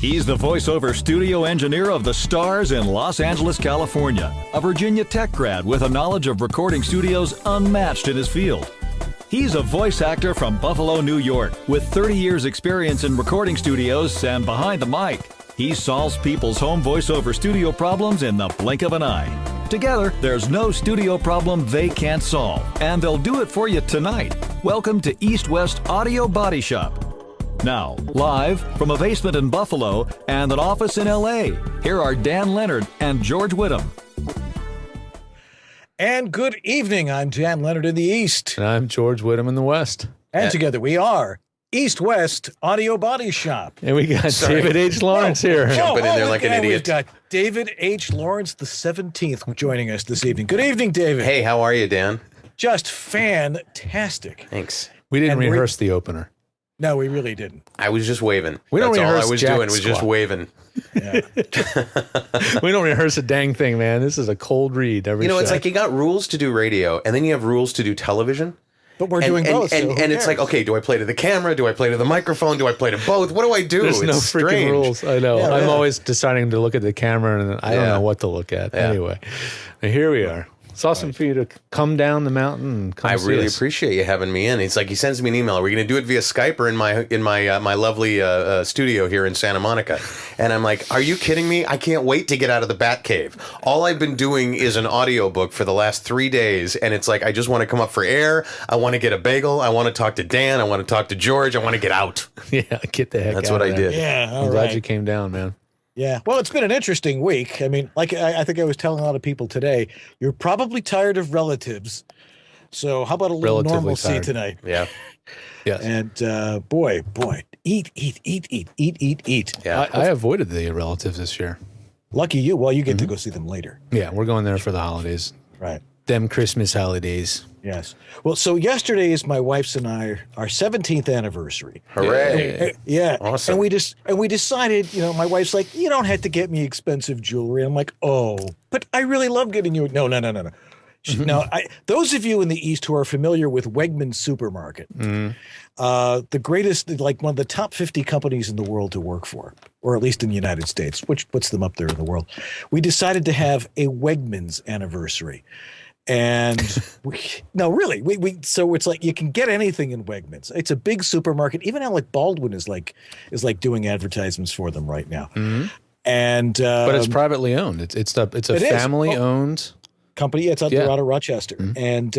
He's the voiceover studio engineer of the Stars in Los Angeles, California, a Virginia Tech grad with a knowledge of recording studios unmatched in his field. He's a voice actor from Buffalo, New York, with 30 years experience in recording studios and behind the mic. He solves people's home voiceover studio problems in the blink of an eye. Together, there's no studio problem they can't solve, and they'll do it for you tonight. Welcome to East West Audio Body Shop. Now, live from a basement in Buffalo and an office in L.A., here are Dan Leonard and George Whittam. And good evening. I'm Dan Leonard in the East. And I'm George Whittam in the West. And together we are East West Audio Body Shop. And we got David H. Lawrence here. Jumping in there like an idiot. We've got David H. Lawrence, the 17th, joining us this evening. Good evening, David. Hey, how are you, Dan? Just fantastic. Thanks. We didn't rehearse the opener. No, we really didn't. I was just waving. We don't That's all rehearse I was jack doing was just squat. waving. Yeah. We don't rehearse a dang thing, man. This is a cold read every It's show. like you got rules to do radio, and then you have rules to do television. But we're doing both. And so who it's like, cares? okay, do I play to the camera? Do I play to the microphone? Do I play to both? What do I do? There's no freaking strange. rules. I know. Yeah, I'm yeah. always deciding to look at the camera, and I don't Yeah. know what to look at. Yeah. Anyway, and here we are. It's awesome for you to come down the mountain and come I see really us. appreciate you having me in. It's like he sends me an email. Are we going to do it via Skype or in my lovely studio here in Santa Monica? And I'm like, are you kidding me? I can't wait to get out of the Bat Cave. All I've been doing is an audiobook for the last 3 days, and it's like I just want to come up for air. I want to get a bagel. I want to talk to Dan. I want to talk to George. I want to get out. Yeah, get the heck That's out what of I there. did. Yeah, all I'm glad right. you came down, man. Yeah. Well, it's been an interesting week. I mean, like I think I was telling a lot of people today, you're probably tired of relatives. So how about a little Relatively normalcy tired. tonight? Yeah. Yes. And boy, eat. Yeah. I avoided the relatives this year. Lucky you. Well, you get to go see them later. Yeah, we're going there for the holidays. Right. Them Christmas holidays. Yes. Well, so yesterday is my wife's and I our 17th anniversary. Hooray. Yeah. Awesome. And we decided, my wife's like, you don't have to get me expensive jewelry. I'm like, oh, but I really love getting you. No. Now, those of you in the East who are familiar with Wegmans Supermarket, the greatest, like one of the top 50 companies in the world to work for, or at least in the United States, which puts them up there in the world. We decided to have a Wegmans anniversary. And so it's like you can get anything in Wegmans. It's a big supermarket. Even Alec Baldwin is like doing advertisements for them right now. Mm-hmm. And But it's privately owned. It's a family owned company. It's out there out of Rochester. Mm-hmm. And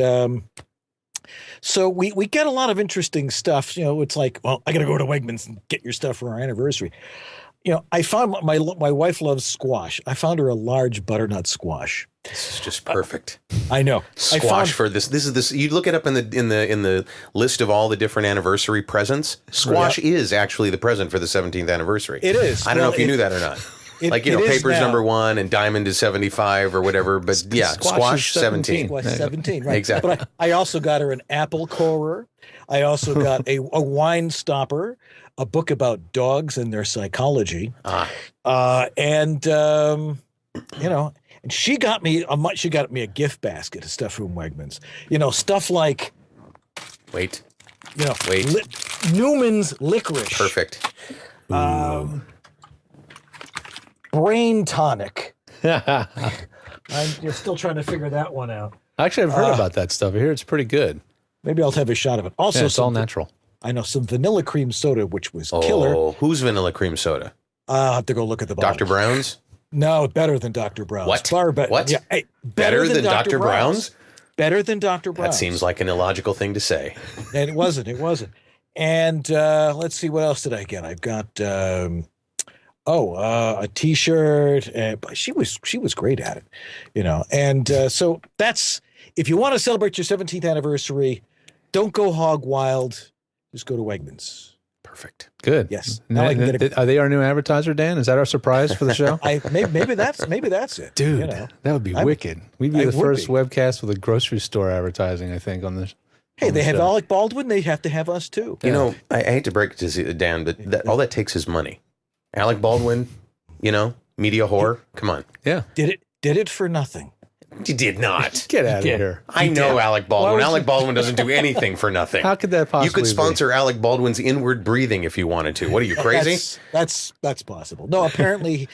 so we get a lot of interesting stuff. It's like, well, I got to go to Wegmans and get your stuff for our anniversary. I found my wife loves squash. I found her a large butternut squash. This is just perfect. I know. Squash for this. This is this. You look it up in the list of all the different anniversary presents. Squash is actually the present for the 17th anniversary. It is. I don't know if you knew that or not. It is paper's now. number 1 and diamond is 75 or whatever. But yeah, squash 17. Squash 17, right? Exactly. But I also got her an apple corer. I also got a wine stopper, a book about dogs and their psychology, and she got me a gift basket of stuff from Wegmans. Stuff like Wait. Newman's licorice. Perfect. Brain tonic. I'm just still trying to figure that one out. Actually, I've heard about that stuff. I hear it's pretty good. Maybe I'll have a shot of it. Also, Yeah, it's all natural. I know some vanilla cream soda, which was killer. Oh, who's vanilla cream soda? I'll have to go look at the bottle. Dr. Brown's? No, better than Dr. Brown's. What? Far better. What? Yeah, hey, Better than Dr. Brown's? Better than Dr. Brown's. That seems like an illogical thing to say. And it wasn't. And let's see, what else did I get? I've got a T-shirt. But she was great at it, And so that's, if you want to celebrate your 17th anniversary, don't go hog wild. Just go to Wegmans. Perfect. Good. Yes. Now I can get Are they our new advertiser, Dan? Is that our surprise for the show? maybe that's it, Dude, that would be wicked. We'd be the first webcast with a grocery store advertising, I think, on this. Hey, they have Alec Baldwin. They have to have us too. I hate to break it to you, Dan, but all that takes is money. Alec Baldwin, media whore. Come on. Yeah. Did it for nothing. You did not. Get out of here. I know Alec Baldwin. Alec Baldwin doesn't do anything for nothing. How could that possibly You could sponsor Alec Baldwin's inward breathing if you wanted to. What are you, crazy? That's possible. No, apparently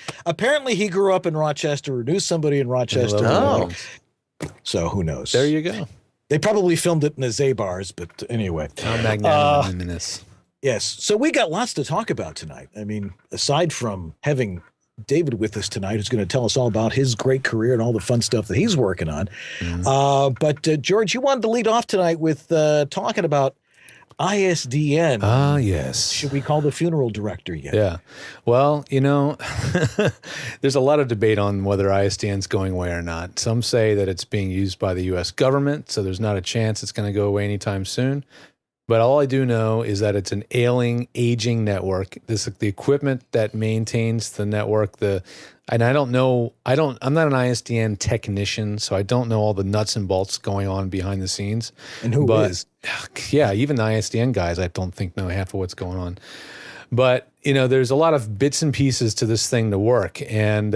he grew up in Rochester or knew somebody in Rochester. Oh. So who knows? There you go. They probably filmed it in the Zabars, but anyway. How magnanimous. Yes. So we got lots to talk about tonight. I mean, aside from having David with us tonight, who's going to tell us all about his great career and all the fun stuff that he's working on. But George, you wanted to lead off tonight with talking about ISDN. Ah, yes. Should we call the funeral director yet? Yeah. Well, there's a lot of debate on whether ISDN's going away or not. Some say that it's being used by the U.S. government, so there's not a chance it's going to go away anytime soon. But all I do know is that it's an ailing, aging network. The equipment that maintains the network, and I don't know, I'm not an ISDN technician, so I don't know all the nuts and bolts going on behind the scenes. And who is? Yeah, even the ISDN guys, I don't think know half of what's going on. But, there's a lot of bits and pieces to this thing to work. And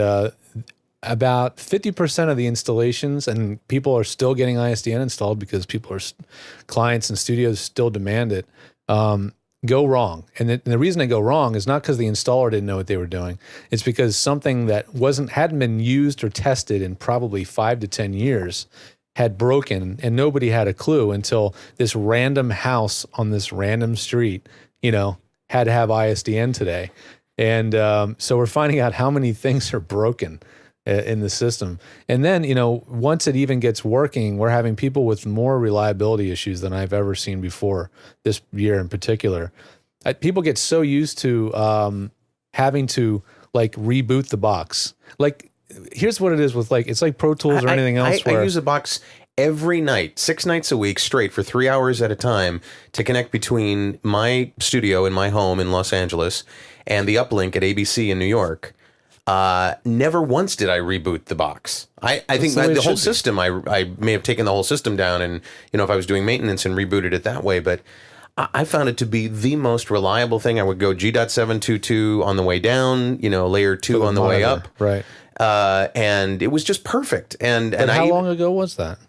about 50% of the installations, and people are still getting ISDN installed because clients and studios still demand it, go wrong. And the reason they go wrong is not because the installer didn't know what they were doing. It's because something that hadn't been used or tested in probably 5 to 10 years had broken, and nobody had a clue until this random house on this random street, had to have ISDN today. And so we're finding out how many things are broken in the system. And then, once it even gets working, we're having people with more reliability issues than I've ever seen before this year in particular. People get so used to having to reboot the box. Here's what it is with it's like Pro Tools or anything else. I use the box every night, 6 nights a week straight for 3 hours at a time to connect between my studio in my home in Los Angeles and the uplink at ABC in New York. Never once did I reboot the box. I think the whole system, I may have taken the whole system down and, if I was doing maintenance and rebooted it that way, but I found it to be the most reliable thing. I would go G.722 on the way down, layer 2 on the way up. Right. And it was just perfect. And how long ago was that?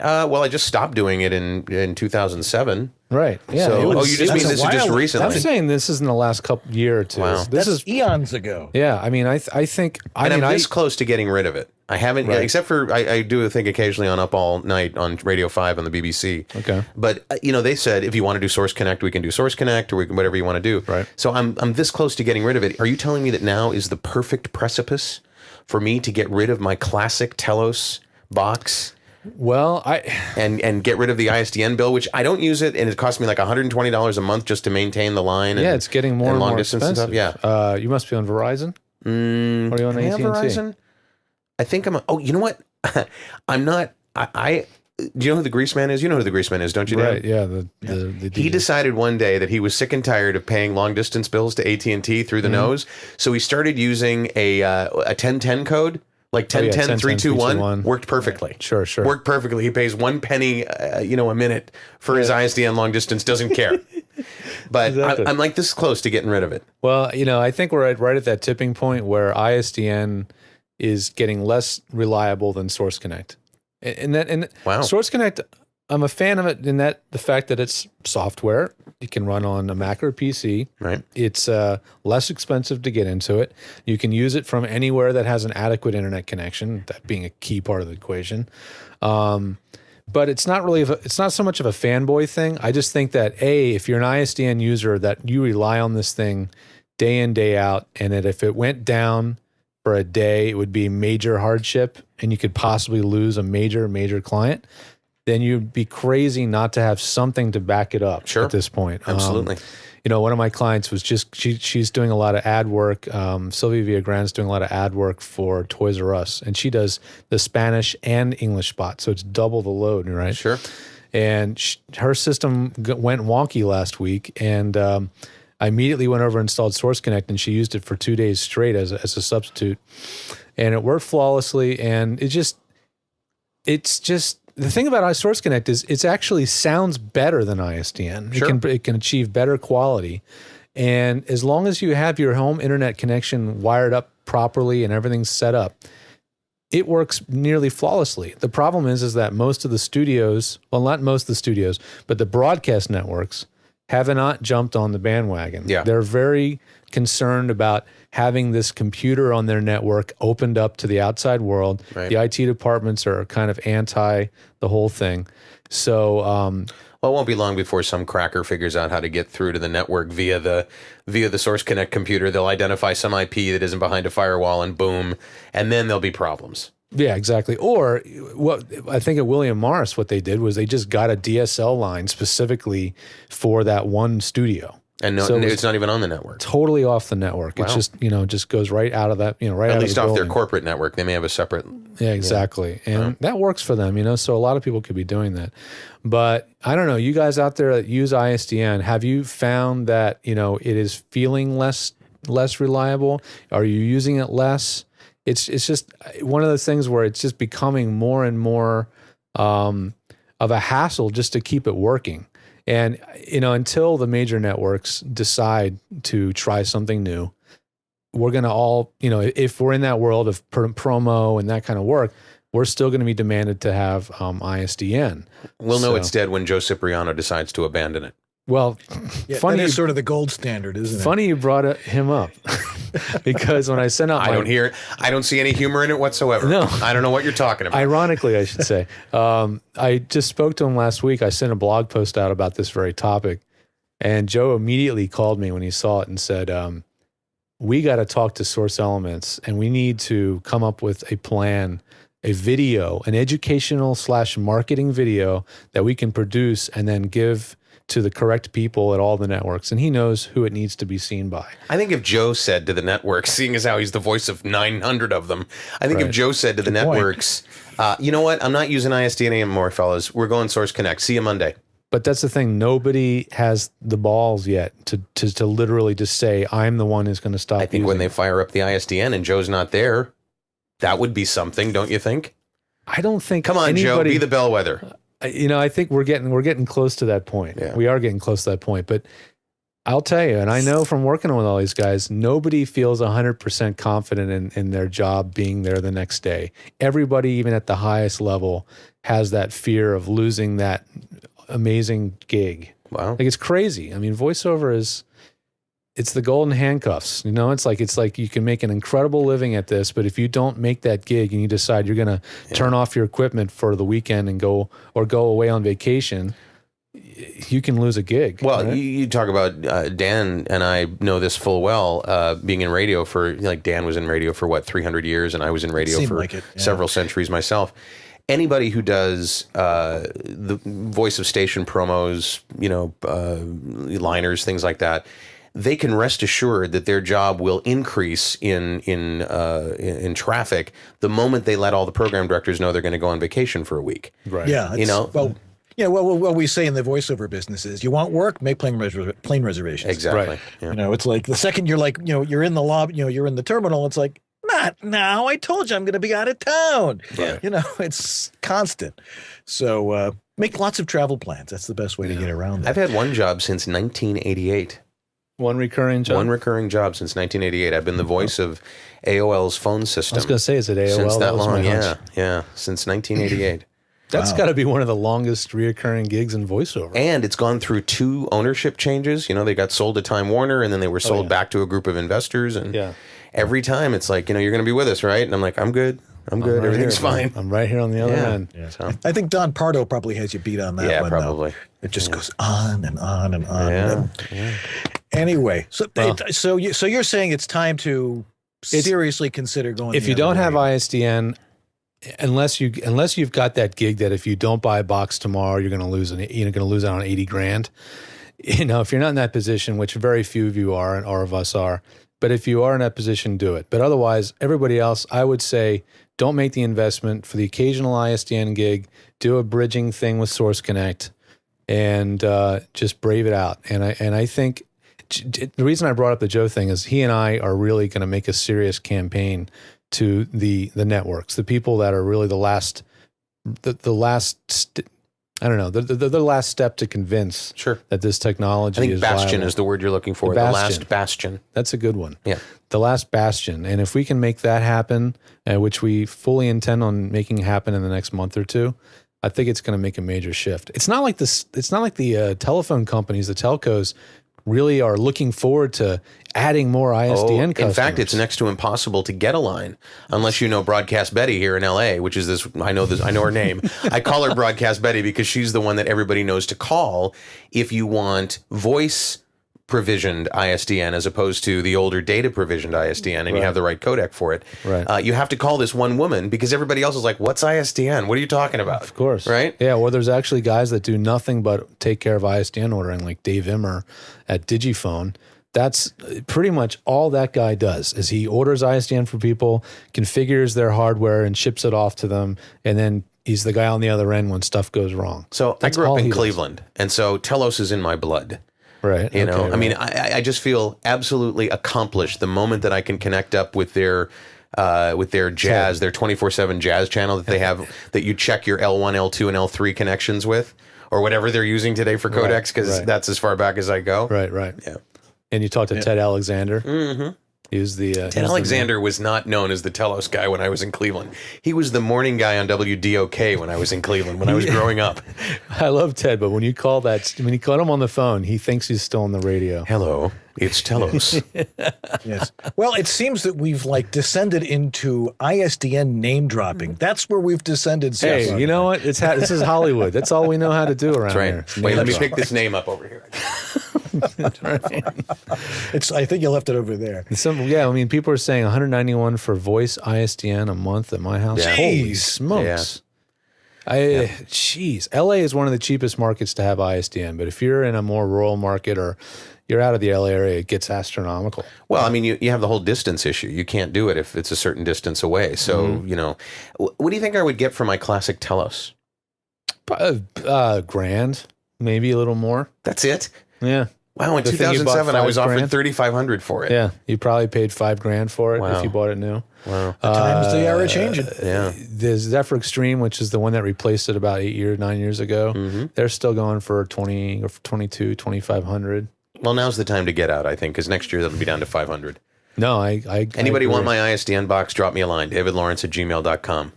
Well, I just stopped doing it in 2007. Right. Yeah. So, you just mean this is just recently? I'm saying this is in the last year or two. Wow. This is eons ago. Yeah. I mean, I think. I'm this close to getting rid of it. I haven't, except for I do a thing occasionally on Up All Night on Radio 5 on the BBC. Okay. But they said if you want to do Source Connect, we can do Source Connect, or we can whatever you want to do. Right. So I'm this close to getting rid of it. Are you telling me that now is the perfect precipice for me to get rid of my classic Telos box? Well, and get rid of the ISDN bill, which I don't use it, and it costs me like $120 a month just to maintain the line. Yeah, it's getting more and long more distance expensive. and stuff. Yeah, you must be on Verizon. Or are you on AT&T? Verizon? I think I'm. You know what? I'm not. Do you know who the Grease Man is? You know who the Grease Man is, don't you? Right. Dan? Yeah. He decided one day that he was sick and tired of paying long distance bills to AT&T through the nose, so he started using a 1010 code. Like 1010 321 worked perfectly. Right. Sure. Worked perfectly. He pays 1 penny, a minute for his ISDN long distance. Doesn't care. But exactly. I'm like this close to getting rid of it. Well, I think we're right at that tipping point where ISDN is getting less reliable than Source Connect. And wow. Source Connect, I'm a fan of it in that the fact that it's software. It can run on a Mac or a PC. Right. It's less expensive to get into it. You can use it from anywhere that has an adequate internet connection, that being a key part of the equation. But it's not really, it's not so much of a fanboy thing. I just think that, if you're an ISDN user, that you rely on this thing day in, day out, and that if it went down for a day, it would be major hardship, and you could possibly lose a major client, then you'd be crazy not to have something to back it up at this point. Absolutely. One of my clients was she's doing a lot of ad work. Sylvia Villagran's doing a lot of ad work for Toys R Us, and she does the Spanish and English spot, so it's double the load, right? Sure. And her system went wonky last week, and I immediately went over and installed Source Connect, and she used it for 2 days straight as a substitute, and it worked flawlessly. And it's just the thing about Source Connect is it actually sounds better than ISDN. Sure. It can achieve better quality. And as long as you have your home internet connection wired up properly and everything's set up, it works nearly flawlessly. The problem is that most of the studios, well, not most of the studios, but the broadcast networks have not jumped on the bandwagon. Yeah. They're very concerned about having this computer on their network opened up to the outside world. Right. The IT departments are kind of anti the whole thing. So, well, it won't be long before some cracker figures out how to get through to the network via the Source Connect computer. They'll identify some IP that isn't behind a firewall, and boom, and then there'll be problems. yeah, exactly. Or what I think at William Morris, what they did was they just got a DSL line specifically for that one studio. And no, So it was it's not even on the network. totally off the network. It's Wow. just, just goes right out of that, right out At of least the off their building. corporate network. They may have a separate. Yeah, exactly. And that works for them, so a lot of people could be doing that. But I don't know, you guys out there that use ISDN, have you found that, it is feeling less reliable? Are you using it less? It's just one of those things where it's just becoming more and more of a hassle just to keep it working. And, until the major networks decide to try something new, we're going to all, if we're in that world of promo and that kind of work, we're still going to be demanded to have ISDN. We'll know it's dead when Joe Cipriano decides to abandon it. Well, Yeah, funny, that is sort of the gold standard, isn't it? funny you brought him up because when I sent out I don't see any humor in it whatsoever. No. I don't know what you're talking about. Ironically, I should say, I just spoke to him last week. I sent a blog post out about this very topic, and Joe immediately called me when he saw it and said, we got to talk to Source Elements, and we need to come up with a plan, a video, an educational / marketing video that we can produce and then give to the correct people at all the networks. And he knows who it needs to be seen by. I think if Joe said to the networks, seeing as how he's the voice of 900 of them, I think if Joe said to the networks, you know what, I'm not using ISDN anymore, fellas. We're going Source Connect. See you Monday. But that's the thing. Nobody has the balls yet to literally just say, I'm the one who's going to stop. I think when they fire up the ISDN and Joe's not there, that would be something, don't you think? I don't think. Come on, Joe, be the bellwether. I think we're getting close to that point. Yeah. We are getting close to that point. But I'll tell you, and I know from working with all these guys, nobody feels 100% confident in their job being there the next day. Everybody, even at the highest level, has that fear of losing that amazing gig. Wow. Like, it's crazy. I mean, voiceover it's the golden handcuffs. It's like you can make an incredible living at this, but if you don't make that gig and you decide you're going to turn off your equipment for the weekend and go away on vacation, you can lose a gig. Well, right? you talk about Dan, and I know this full well, being in radio Dan was in radio for 300 years, and I was in radio Seemed for like it, yeah. several centuries myself. Anybody who does the voice of station promos, liners, things like that, they can rest assured that their job will increase in traffic the moment they let all the program directors know they're going to go on vacation for a week. Right. Yeah. What we say in the voiceover business is, you want work, make plane reservations. Exactly. Right. Yeah. It's like the second you're like, you're in the lobby, you're in the terminal, it's like, not now. I told you I'm going to be out of town. Yeah. It's constant. So make lots of travel plans. That's the best way to get around that. I've had one job since 1988. One recurring job. One recurring job since 1988. I've been the voice of AOL's phone system. I was going to say, is it AOL? Since that was my long, hunch. yeah, since 1988. That's Wow. got to be one of the longest reoccurring gigs in voiceover. And it's gone through 2 ownership changes. They got sold to Time Warner, and then they were sold back to a group of investors. And every time it's like, you're going to be with us, right? And I'm like, I'm good. I'm good. Right Everything's here, fine. I'm right here on the other end. Yeah. So, I think Don Pardo probably has you beat on that yeah, one. probably. Though. It just goes on and on and on. Yeah. Anyway, so you're saying it's time to seriously consider going. If the you other don't way. have ISDN, unless you've got that gig that if you don't buy a box tomorrow, you're going to lose out on $80,000. If you're not in that position, which very few of you are, or of us are, but if you are in that position, do it. But otherwise, everybody else, I would say, don't make the investment for the occasional ISDN gig. Do a bridging thing with Source Connect, and just brave it out. And I think the reason I brought up the Joe thing is he and I are really going to make a serious campaign to the networks, the people that are really the last I don't know. The last step to convince Sure. that this technology I think is bastion viable. is the word you're looking for. The last bastion. That's a good one. Yeah. The last bastion. And if we can make that happen, which we fully intend on making happen in the next month or two, I think it's going to make a major shift. It's not like this. It's not like the telephone companies, the telcos, really are looking forward to adding more ISDN customers. In fact, it's next to impossible to get a line unless you know Broadcast Betty here in LA, which is this. I know her name. I call her Broadcast Betty because she's the one that everybody knows to call if you want voice provisioned ISDN as opposed to the older data provisioned ISDN, and you have the right codec for it. Right. You have to call this one woman because everybody else is like, "What's ISDN? What are you talking about?" Of course. Right? Yeah, or there's actually guys that do nothing but take care of ISDN ordering, like Dave Immer at Digiphone. That's pretty much all that guy does is he orders ISDN for people, configures their hardware, and ships it off to them, and then he's the guy on the other end when stuff goes wrong. So That's I grew all up in he does. Cleveland, and so Telos is in my blood. Right. You know, Okay, I mean, right. I just feel absolutely accomplished the moment that I can connect up with their jazz, their 24/7 jazz channel that they have that you check your L1, L2, and L3 connections with, or whatever they're using today for codecs, because that's as far back as I go. Right. Yeah. And you talked to Ted Alexander. Mm-hmm. He was the Ted Alexander was not known as the Telos guy when I was in Cleveland. He was the morning guy on WDOK when I was in Cleveland, when I was growing up. I love Ted, but when you call him on the phone, he thinks he's still on the radio. Hello, it's Telos. Yes. Well, it seems that we've descended into ISDN name dropping. That's where we've descended. So Hey, far. you know what? This is Hollywood. That's all we know how to do around That's here. right. Wait, let me pick this name up over here. I think you left it over there. I mean, people are saying 191 for voice ISDN a month at my house. Yeah. Holy Jeez. smokes. Jeez. LA is one of the cheapest markets to have ISDN, but if you're in a more rural market or you're out of the LA area, it gets astronomical. Well, I mean, you have the whole distance issue. You can't do it if it's a certain distance away. So, you know, what do you think I would get for my classic Telos? Grand, maybe a little more. That's it? Yeah. Wow, in The thing you bought 2007, I was offered $5,000? $3,500 for it. Yeah. You probably paid $5,000 for it Wow. if you bought it new. Wow. Times they are changing. Yeah. The Zephyr Extreme, which is the one that replaced it about 9 years ago, they're still going for 20 or 22, 2,500. Well, now's the time to get out, I think, because next year that'll be down to 500. No, I Anybody agree. want my ISDN box, drop me a line, davidlawrence@gmail.com.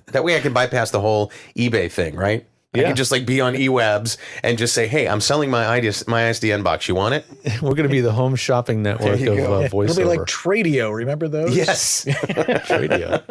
That way I can bypass the whole eBay thing, right? I Yeah. can just be on EWABS and just say, hey, I'm selling my ISDN box. You want it? We're going to be the home shopping network of voiceover. It'll be like Tradio. Remember those? Yes. Radio.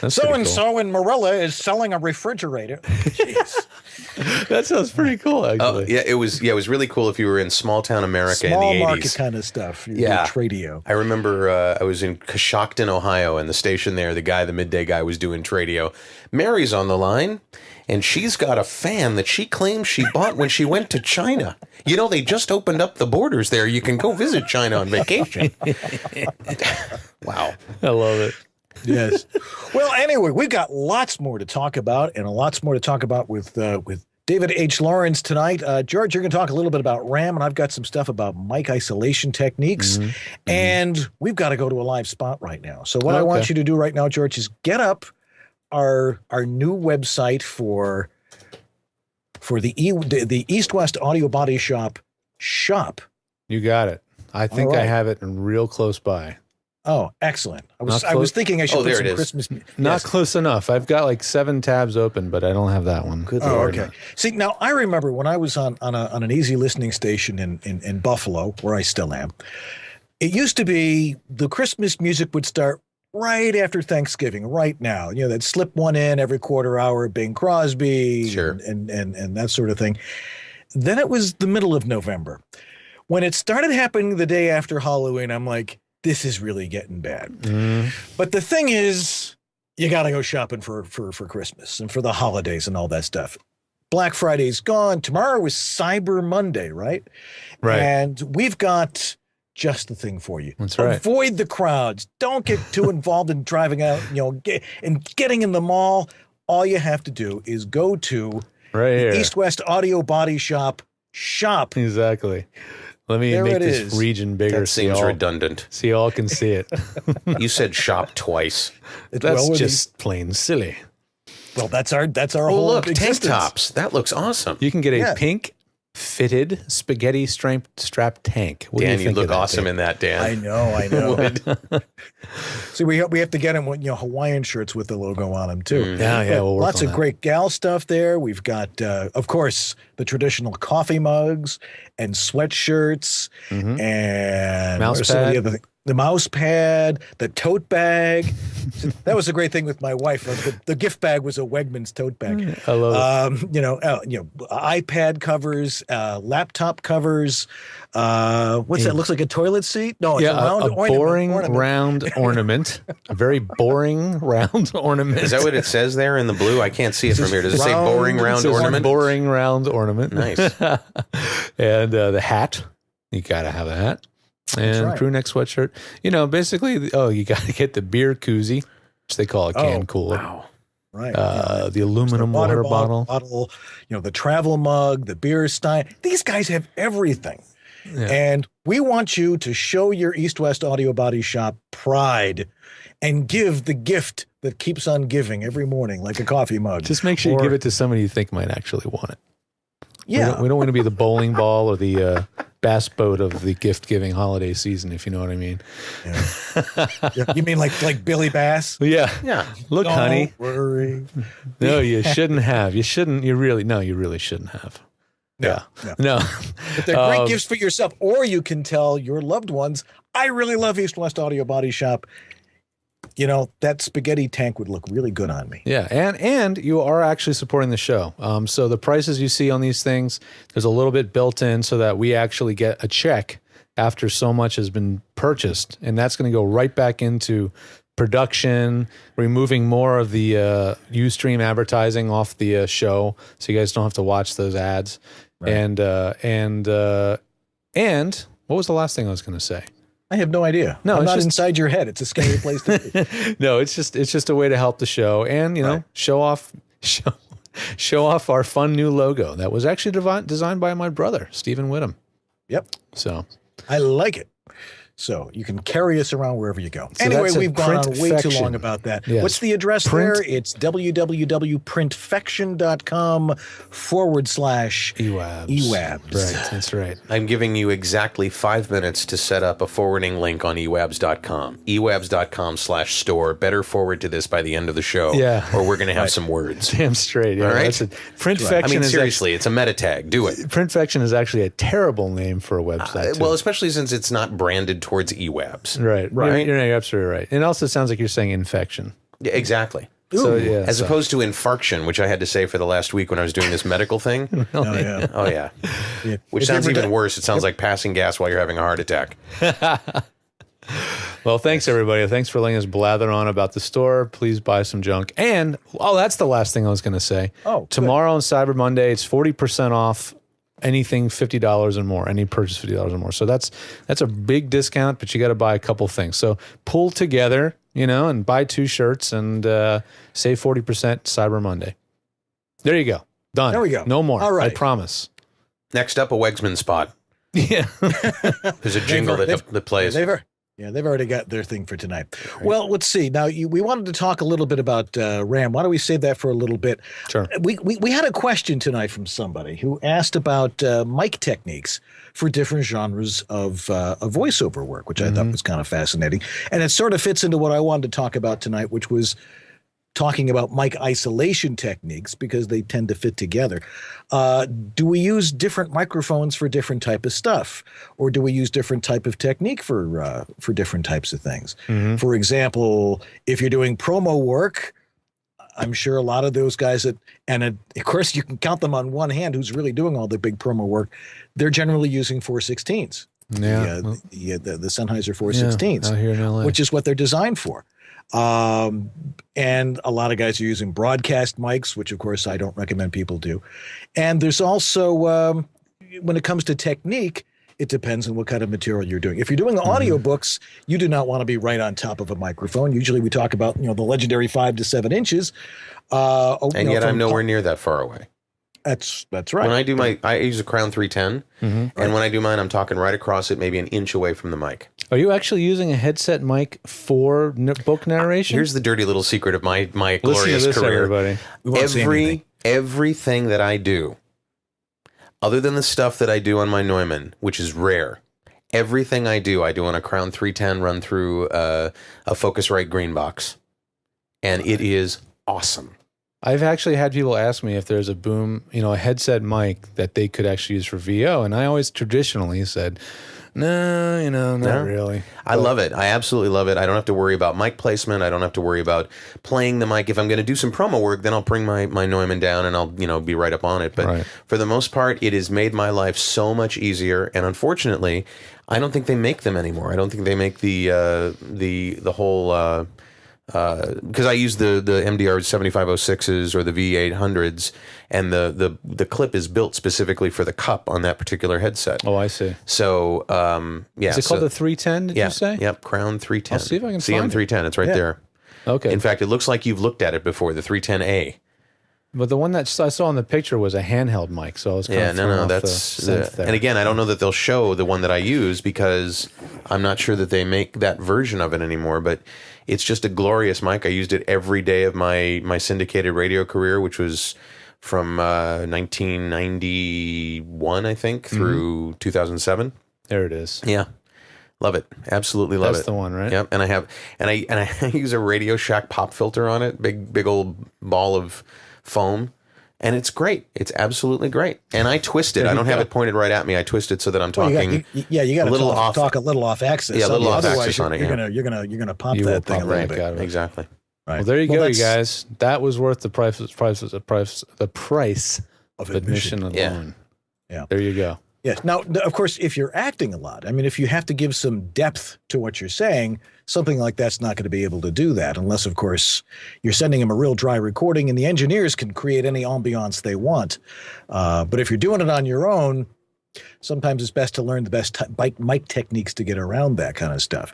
That's So pretty and cool. so in Marilla is selling a refrigerator. Jeez. That sounds pretty cool, actually. Yeah, it was really cool if you were in small town America Small in the 80s. market kind of stuff. Yeah. Tradio. I remember I was in Coshocton, Ohio, and the station there, the midday guy was doing Tradio. Mary's on the line, and she's got a fan that she claims she bought when she went to China. You know, they just opened up the borders there. You can go visit China on vacation. Wow. I love it. Yes. Well, anyway, we've got lots more to talk about, and lots more to talk about with David H. Lawrence tonight. George, you're going to talk a little bit about RAM, and I've got some stuff about mic isolation techniques. And we've got to go to a live spot right now. So what I want you to do right now, George, is get up our new website for the East West Audio Body Shop shop. You got it. I think All I right. have it real close by. Oh, excellent. I Not was close- thinking I should put there some it is. Christmas Not close enough. I've got 7 tabs open, but I don't have that one. Good Oh, Lord. okay. See, now I remember when I was on an easy listening station in Buffalo, where I still am. It used to be the Christmas music would start right after Thanksgiving, right now. You know, they'd slip one in every quarter hour, Bing Crosby, Sure. and that sort of thing. Then it was the middle of November. When it started happening the day after Halloween, I'm like, this is really getting bad. But the thing is, you got to go shopping for Christmas and for the holidays and all that stuff. Black Friday's gone. Tomorrow is Cyber Monday, right? Right. And we've got just the thing for you. That's right. Avoid the crowds. Don't get too involved in driving out, and getting in the mall. All you have to do is go to Right here. East West Audio Body Shop. Exactly. Let me There make it this is. region bigger That seems redundant. so y'all can see it. You said shop twice. That's Well, just plain silly. Well, that's our Oh, whole look, tank existence. tops. That looks awesome. You can get a Yeah. pink fitted spaghetti strap tank. What do Dan, you you think look of that, awesome Dave? in that, Dan. I know. Would. See, we have to get them, Hawaiian shirts with the logo on them too. Yeah, yeah. But We'll work lots on of that. great gal stuff there. We've got, of course, the traditional coffee mugs and sweatshirts and Mouse what are some of the pad. other things? The mouse pad, the tote bag. That was a great thing with my wife. The gift bag was a Wegmans tote bag. I love it. iPad covers, laptop covers. What's that? Looks like a toilet seat? No, it's Yeah, a round a boring ornament. round ornament. A very boring round ornament. Is that what it says there in the blue? I can't see it from here. Does it say round- boring It round says ornament? Boring round ornament. Nice. And the hat. You got to have a hat. And right. crew neck sweatshirt. Basically, you got to get the beer koozie, which they call a can cooler. Wow. Right. The aluminum water bottle. The travel mug, the beer stein. These guys have everything. Yeah. And we want you to show your East West Audio Body Shop pride and give the gift that keeps on giving every morning, like a coffee mug. Just make sure you Or- give it to somebody you think might actually want it. Yeah. We don't want to be the bowling ball or the bass boat of the gift-giving holiday season, if you know what I mean. Yeah. You mean like Billy Bass? Yeah. Yeah. Look, honey. Don't worry. No, you shouldn't have. You really shouldn't have. No. No. But they're great gifts for yourself. Or you can tell your loved ones, I really love East West Audio Body Shop. That spaghetti tank would look really good on me. Yeah, and you are actually supporting the show. So the prices you see on these things, there's a little bit built in so that we actually get a check after so much has been purchased, and that's going to go right back into production, removing more of the Ustream advertising off the show, so you guys don't have to watch those ads. Right. And what was the last thing I was going to say? I have no idea. No, I'm it's not just- inside your head. It's a scary place to be. No, it's just a way to help the show and Right. show off our fun new logo that was actually designed by my brother Stephen Whittam. Yep. So I like it. So you can carry us around wherever you go. So Anyway, that's a we've gone on way too printfection. long about that. Yes. What's the address Print- there? It's www.printfection.com /EWABS. EWABS. Right, that's right. I'm giving you exactly 5 minutes to set up a forwarding link on ewabs.com. ewabs.com/store. Better forward to this by the end of the show. Yeah. Or we're going to have some words. Damn straight. Yeah, All right. That's it. Printfection I mean, is seriously, it's a meta tag. Do it. Printfection is actually a terrible name for a website. too. Well, especially since it's not branded towards EWABS. right. right. You're absolutely right. It also sounds like you're saying infection. Yeah, exactly. So yeah, As opposed to infarction, which I had to say for the last week when I was doing this medical thing. Oh, yeah. Oh, yeah. Which If you sounds ever even done- worse. It sounds like passing gas while you're having a heart attack. Well, thanks everybody. Thanks for letting us blather on about the store. Please buy some junk. And that's the last thing I was going to say. Oh, good. Tomorrow on Cyber Monday, it's 40% off anything $50 or more, any purchase $50 or more. So that's a big discount, but you got to buy a couple things. So pull together, and buy 2 shirts and save 40% Cyber Monday. There you go. Done. There we go. No more. All right. I promise. Next up, a Wegsman spot. Yeah. There's a jingle that plays. They've already got their thing for tonight. Well, let's see. Now, we wanted to talk a little bit about RAM. Why don't we save that for a little bit? Sure. We had a question tonight from somebody who asked about mic techniques for different genres of voiceover work, which I thought was kind of fascinating. And it sort of fits into what I wanted to talk about tonight, which was talking about mic isolation techniques because they tend to fit together. Do we use different microphones for different type of stuff, or do we use different type of technique for different types of things? For example, if you're doing promo work, I'm sure a lot of those guys of course you can count them on one hand who's really doing all the big promo work. They're generally using 416s. Yeah. The Sennheiser 416s, out here in LA. which is what they're designed for. And a lot of guys are using broadcast mics, which of course I don't recommend people do. And there's also, when it comes to technique, it depends on what kind of material you're doing. If you're doing audiobooks, you do not want to be right on top of a microphone. Usually we talk about, the legendary 5 to 7 inches. And yet I'm nowhere near that far away. That's right. When I do I use a Crown 310, and when I do mine, I'm talking right across it, maybe an inch away from the mic. Are you actually using a headset mic for book narration? Here's the dirty little secret of my Listen glorious to this, career. everybody. Everything that I do, other than the stuff that I do on my Neumann, which is rare, everything I do on a Crown 310 run through a Focusrite green box, and it is awesome. I've actually had people ask me if there's a boom, a headset mic that they could actually use for VO, and I always traditionally said, no, not really. I love it. I absolutely love it. I don't have to worry about mic placement. I don't have to worry about playing the mic. If I'm going to do some promo work, then I'll bring my Neumann down and I'll be right up on it. But for the most part, it has made my life so much easier. And unfortunately, I don't think they make them anymore. I don't think they make the whole. Because I use the MDR 7506s or the V800s, and the clip is built specifically for the cup on that particular headset. Oh, I see. So, yeah. Is it called the 310, did you say? Yep, Crown 310. I'll see if I can CM find 310, it's right there. Okay. In fact, it looks like you've looked at it before, the 310A. But the one that I saw in the picture was a handheld mic, so I was kind of thrown off the scent there. And again, I don't know that they'll show the one that I use because I'm not sure that they make that version of it anymore, but it's just a glorious mic. I used it every day of my syndicated radio career, which was from 1991, I think, through 2007. There it is. Yeah. Love it. Absolutely love it. That's the one, right? Yep. And I use a Radio Shack pop filter on it, big old ball of foam, and it's great. It's absolutely great. And I twist it. I don't have it pointed right at me. I twist it so that I'm talking. You got to talk a little off axis. Yeah, a little off axis on it. You're gonna pop that thing a little bit. Exactly. Right. Well, there you go, you guys. That was worth the price of admission alone. Yeah. There you go. Yes. Now, of course, if you're acting a lot, I mean, if you have to give some depth to what you're saying, something like that's not going to be able to do that unless, of course, you're sending them a real dry recording and the engineers can create any ambiance they want. But if you're doing it on your own, sometimes it's best to learn the best mic techniques to get around that kind of stuff.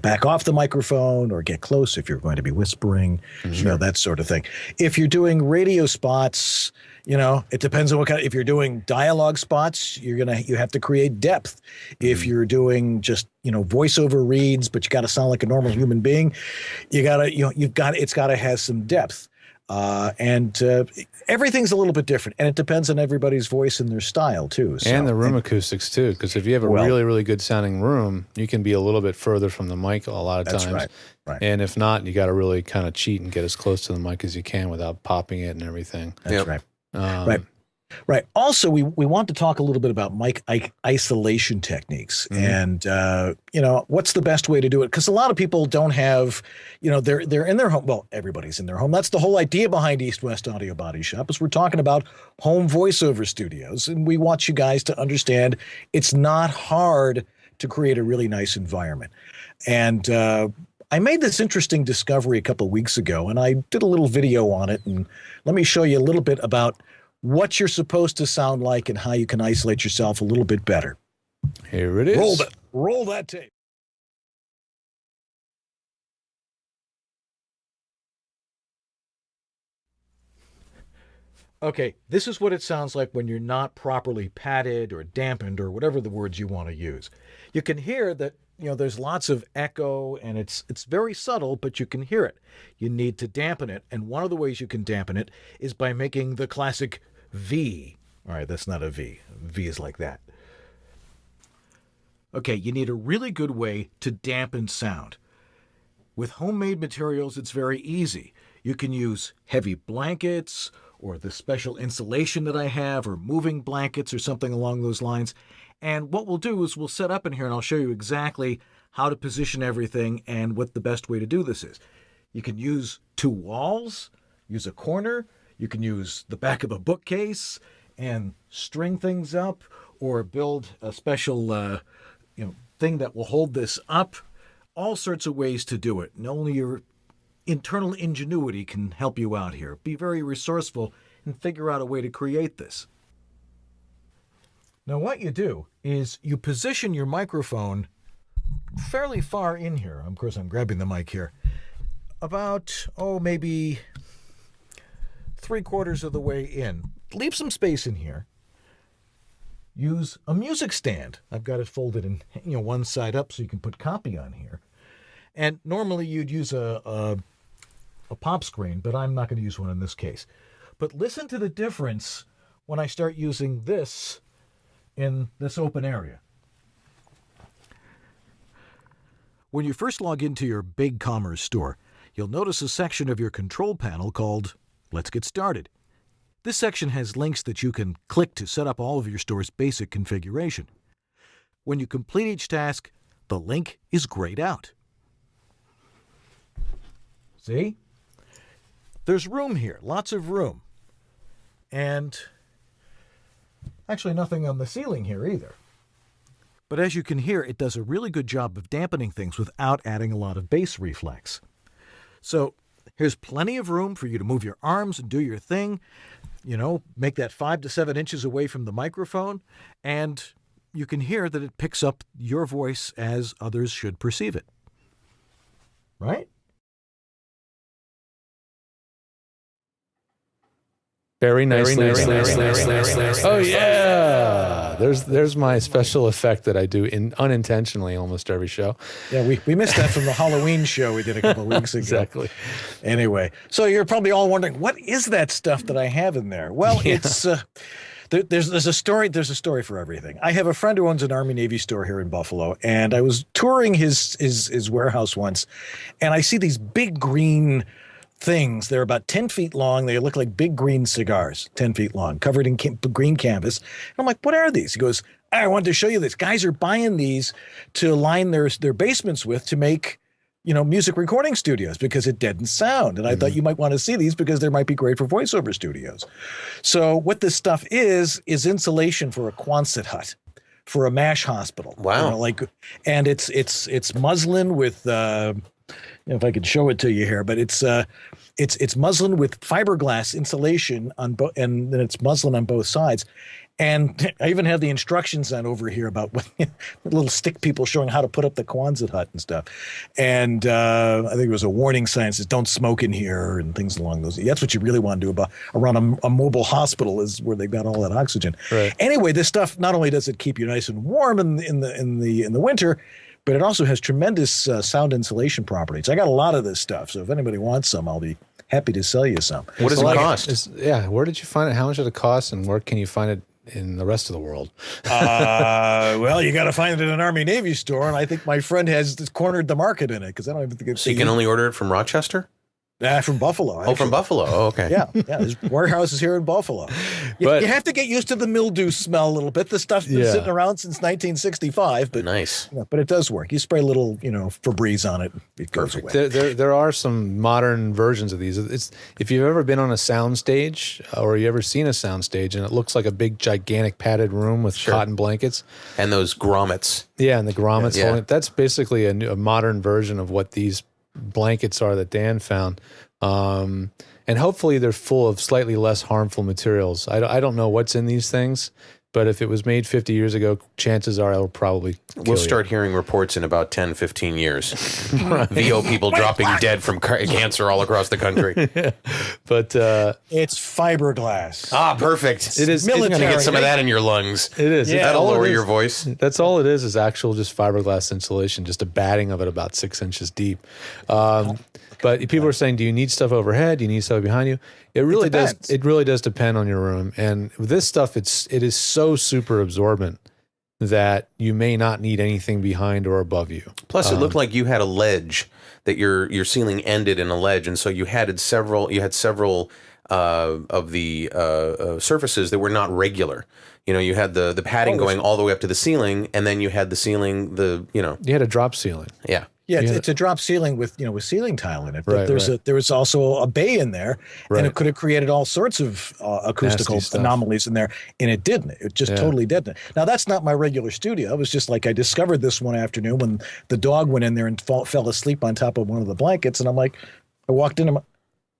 Back off the microphone or get close if you're going to be whispering, that sort of thing. If you're doing radio spots, it depends on what kind. If you're doing dialogue spots, you have to create depth. If you're doing just voiceover reads, but you got to sound like a normal human being, it's got to have some depth. And everything's a little bit different, and it depends on everybody's voice and their style too. So, and the room acoustics too, because if you have a really, really good sounding room, you can be a little bit further from the mic a lot of times. Right. And if not, you got to really kind of cheat and get as close to the mic as you can without popping it and everything. That's right. Right. Also, we want to talk a little bit about mic isolation techniques and, what's the best way to do it? Because a lot of people don't have, they're in their home. Well, everybody's in their home. That's the whole idea behind East West Audio Body Shop is we're talking about home voiceover studios. And we want you guys to understand it's not hard to create a really nice environment. And I made this interesting discovery a couple of weeks ago, and I did a little video on it. And let me show you a little bit about what you're supposed to sound like and how you can isolate yourself a little bit better. Here it is. Roll that tape. Okay, this is what it sounds like when you're not properly padded or dampened or whatever the words you want to use. You can hear that, there's lots of echo and it's very subtle, but you can hear it. You need to dampen it, and one of the ways you can dampen it is by making the classic V. All right, that's not a V. V is like that. Okay, you need a really good way to dampen sound. With homemade materials, it's very easy. You can use heavy blankets or the special insulation that I have or moving blankets or something along those lines. And what we'll do is we'll set up in here and I'll show you exactly how to position everything and what the best way to do this is. You can use two walls, use a corner, you can use the back of a bookcase and string things up or build a special thing that will hold this up. All sorts of ways to do it. And only your internal ingenuity can help you out here. Be very resourceful and figure out a way to create this. Now what you do is you position your microphone fairly far in here. Of course, I'm grabbing the mic here. About, maybe 3/4 of the way in. leave some space in here. Use a music stand. I've got it folded in, one side up so you can put copy on here. And normally you'd use a pop screen, but I'm not going to use one in this case. But listen to the difference when I start using this in this open area. When you first log into your Big Commerce store, you'll notice a section of your control panel called Let's Get Started. This section has links that you can click to set up all of your store's basic configuration. When you complete each task, the link is grayed out. See? There's room here, lots of room. And actually nothing on the ceiling here either. But as you can hear, it does a really good job of dampening things without adding a lot of bass reflex. So here's plenty of room for you to move your arms and do your thing. Make that 5 to 7 inches away from the microphone, and you can hear that it picks up your voice as others should perceive it. Right? Very nicely. Oh yeah, there's my special effect that I do unintentionally almost every show. Yeah, we missed that from the Halloween show we did a couple of weeks ago. Exactly. Anyway, so you're probably all wondering, what is that stuff that I have in there? Well, it's there's a story. There's a story for everything. I have a friend who owns an Army Navy store here in Buffalo, and I was touring his warehouse once, and I see these big green things. They're about 10 feet long. They look like big green cigars, 10 feet long, covered in green canvas. And I'm like, what are these? He goes, I wanted to show you this. Guys are buying these to line their basements with to make, music recording studios because it deadens sound. And I thought you might want to see these because they might be great for voiceover studios. So what this stuff is insulation for a Quonset hut, for a MASH hospital. Wow. And it's muslin with, if I could show it to you here, but it's muslin with fiberglass insulation on both, and then it's muslin on both sides. And I even have the instructions on over here about little stick people showing how to put up the Quonset hut and stuff. And I think it was a warning sign that says don't smoke in here and things along those. That's what you really want to do around a mobile hospital, is where they've got all that oxygen. Right. Anyway, this stuff, not only does it keep you nice and warm in the winter, but it also has tremendous sound insulation properties. I got a lot of this stuff, so if anybody wants some, I'll be happy to sell you some. What does it cost? Where did you find it? How much did it cost, and where can you find it in the rest of the world? Well, you got to find it in an Army Navy store, and I think my friend has cornered the market in it because I don't even think it's. So you can only order it from Rochester? From Buffalo. Actually. Oh, from Buffalo. Oh, okay. Yeah. There's warehouses here in Buffalo. You have to get used to the mildew smell a little bit. The stuff's been sitting around since 1965, but nice. But it does work. You spray a little, Febreze on it, it goes away. There are some modern versions of these. It's if you've ever been on a sound stage or you ever seen a sound stage, and it looks like a big, gigantic padded room with cotton blankets and those grommets. Yeah, and the grommets. Yeah. That's basically a modern version of what these blankets are that Dan found. And hopefully they're full of slightly less harmful materials. I don't know what's in these things, but if it was made 50 years ago, chances are it'll probably We'll start hearing reports in about 10, 15 years. VO people dropping dead from cancer all across the country. But it's fiberglass. Ah, perfect. It is. You're going to military. get some of that in your lungs. It is. Yeah. That'll All it lower is- your voice. That's all it is actual just fiberglass insulation, just a batting of it about 6 inches deep. But people are saying, do you need stuff overhead? Do you need stuff behind you? It really does. depends. It really does depend on your room. And with this stuff, it is so super absorbent that you may not need anything behind or above you. Plus, it looked like you had a ledge, that your ceiling ended in a ledge, and so you had several of the surfaces that were not regular. You had the padding going all the way up to the ceiling, and then you had the ceiling. You had a drop ceiling. Yeah. Yeah, it's a drop ceiling with ceiling tile in it. But Right, there was also a bay in there, and it could have created all sorts of acoustical Nasty stuff. anomalies in there, and it didn't. It just totally didn't. Now that's not my regular studio. It was just like I discovered this one afternoon when the dog went in there and fell asleep on top of one of the blankets, and I'm like, I walked in,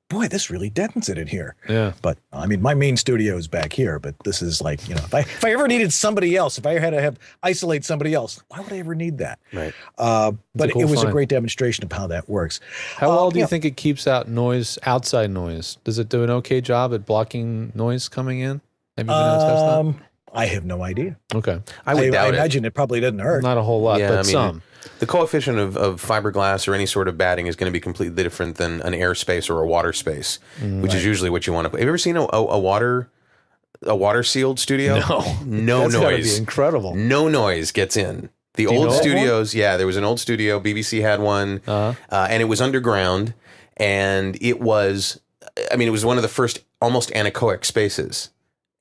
boy, this really deadens it in here. Yeah. But I mean, my main studio is back here, but this is like, if I ever needed somebody else, if I had to isolate somebody else, why would I ever need that? Right. But cool it was find. a great demonstration of how that works. How well do you think it keeps out noise, outside noise? Does it do an okay job at blocking noise coming in? Have you been able to test that? I have no idea. Okay. I would doubt I imagine it probably doesn't hurt. Not a whole lot, Yeah, but I mean, some. The coefficient of fiberglass or any sort of batting is going to be completely different than an air space or a water space, which is usually what you want to put. Have you ever seen a water sealed studio? No That's gotta noise. be incredible. No noise gets in. The you know old of one? studios, there was an old studio. BBC had one, and it was underground, and it was one of the first almost anechoic spaces.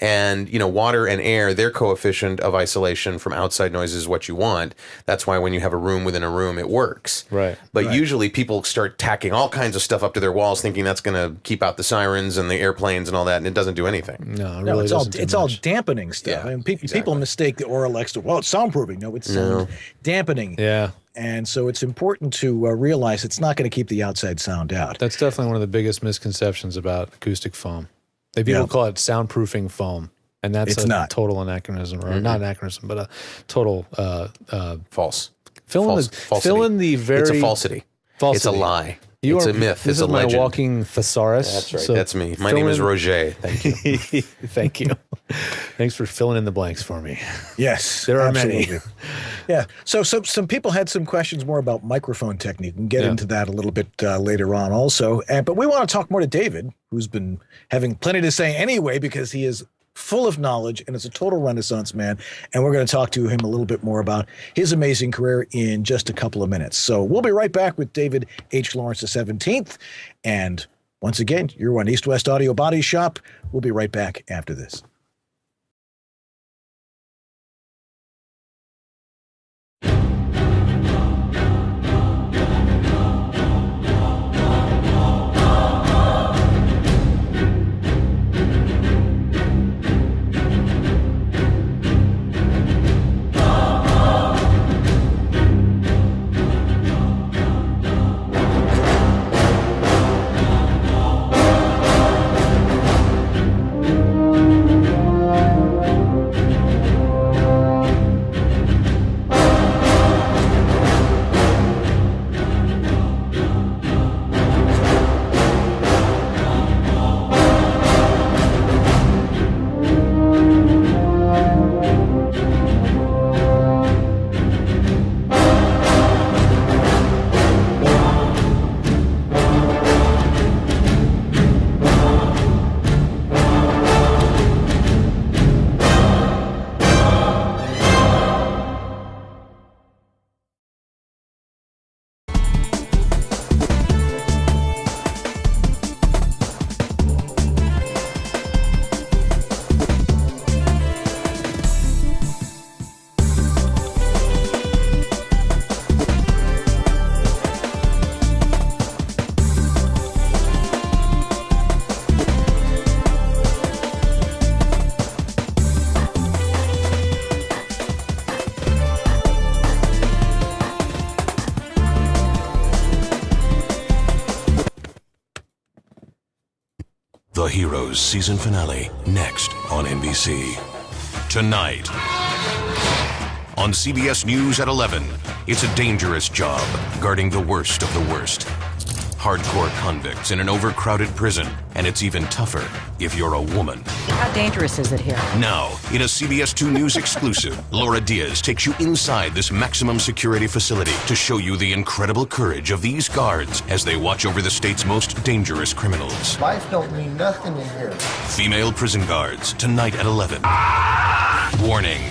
And, water and air, their coefficient of isolation from outside noise is what you want. That's why when you have a room within a room, it works. Right. But usually people start tacking all kinds of stuff up to their walls thinking that's going to keep out the sirens and the airplanes and all that, and it doesn't do anything. No, it really doesn't do it's all much. dampening stuff. Yeah, I mean, people mistake the Auralex it's soundproofing. No, it's sound dampening. Yeah. And so it's important to realize it's not going to keep the outside sound out. That's definitely one of the biggest misconceptions about acoustic foam. People call it soundproofing foam, and that's It's not. total anachronism, or not anachronism, but a total False. fill in the very It's a falsity. falsity. It's a lie. You It's are- a myth. This It's a is my legend. walking thesaurus. That's right. So That's me. My fill name is in- Roger. Thank you. Thank you. Thanks for filling in the blanks for me. Yes, There are absolutely. many. Yeah. So some people had some questions more about microphone technique. We can get into that a little bit later on also. But we want to talk more to David, who's been having plenty to say anyway, because he is full of knowledge and is a total Renaissance man. And we're going to talk to him a little bit more about his amazing career in just a couple of minutes. So we'll be right back with David H. Lawrence the 17th. And once again, you're on East West Audio Body Shop. We'll be right back after this. The Heroes season finale, next on NBC. Tonight, on CBS News at 11, it's a dangerous job guarding the worst of the worst. Hardcore convicts in an overcrowded prison, and it's even tougher if you're a woman. How dangerous is it here? Now, in a CBS 2 News exclusive, Laura Diaz takes you inside this maximum security facility to show you the incredible courage of these guards as they watch over the state's most dangerous criminals. Life don't mean nothing in here. Female prison guards, tonight at 11. Warning.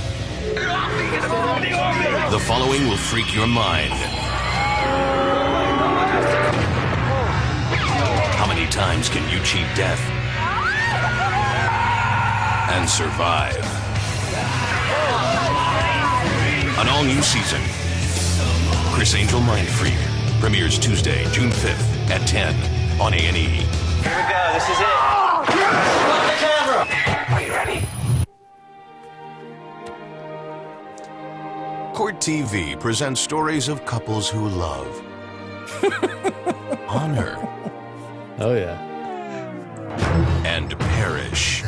The following will freak your mind. How many times can you cheat death and survive? An all-new season. Chris Angel Mind Freak premieres Tuesday, June 5th at 10 on A&E. Here we go. This is it. Stop the camera. Are you ready? Court TV presents stories of couples who love, honor, Oh, yeah. and perish.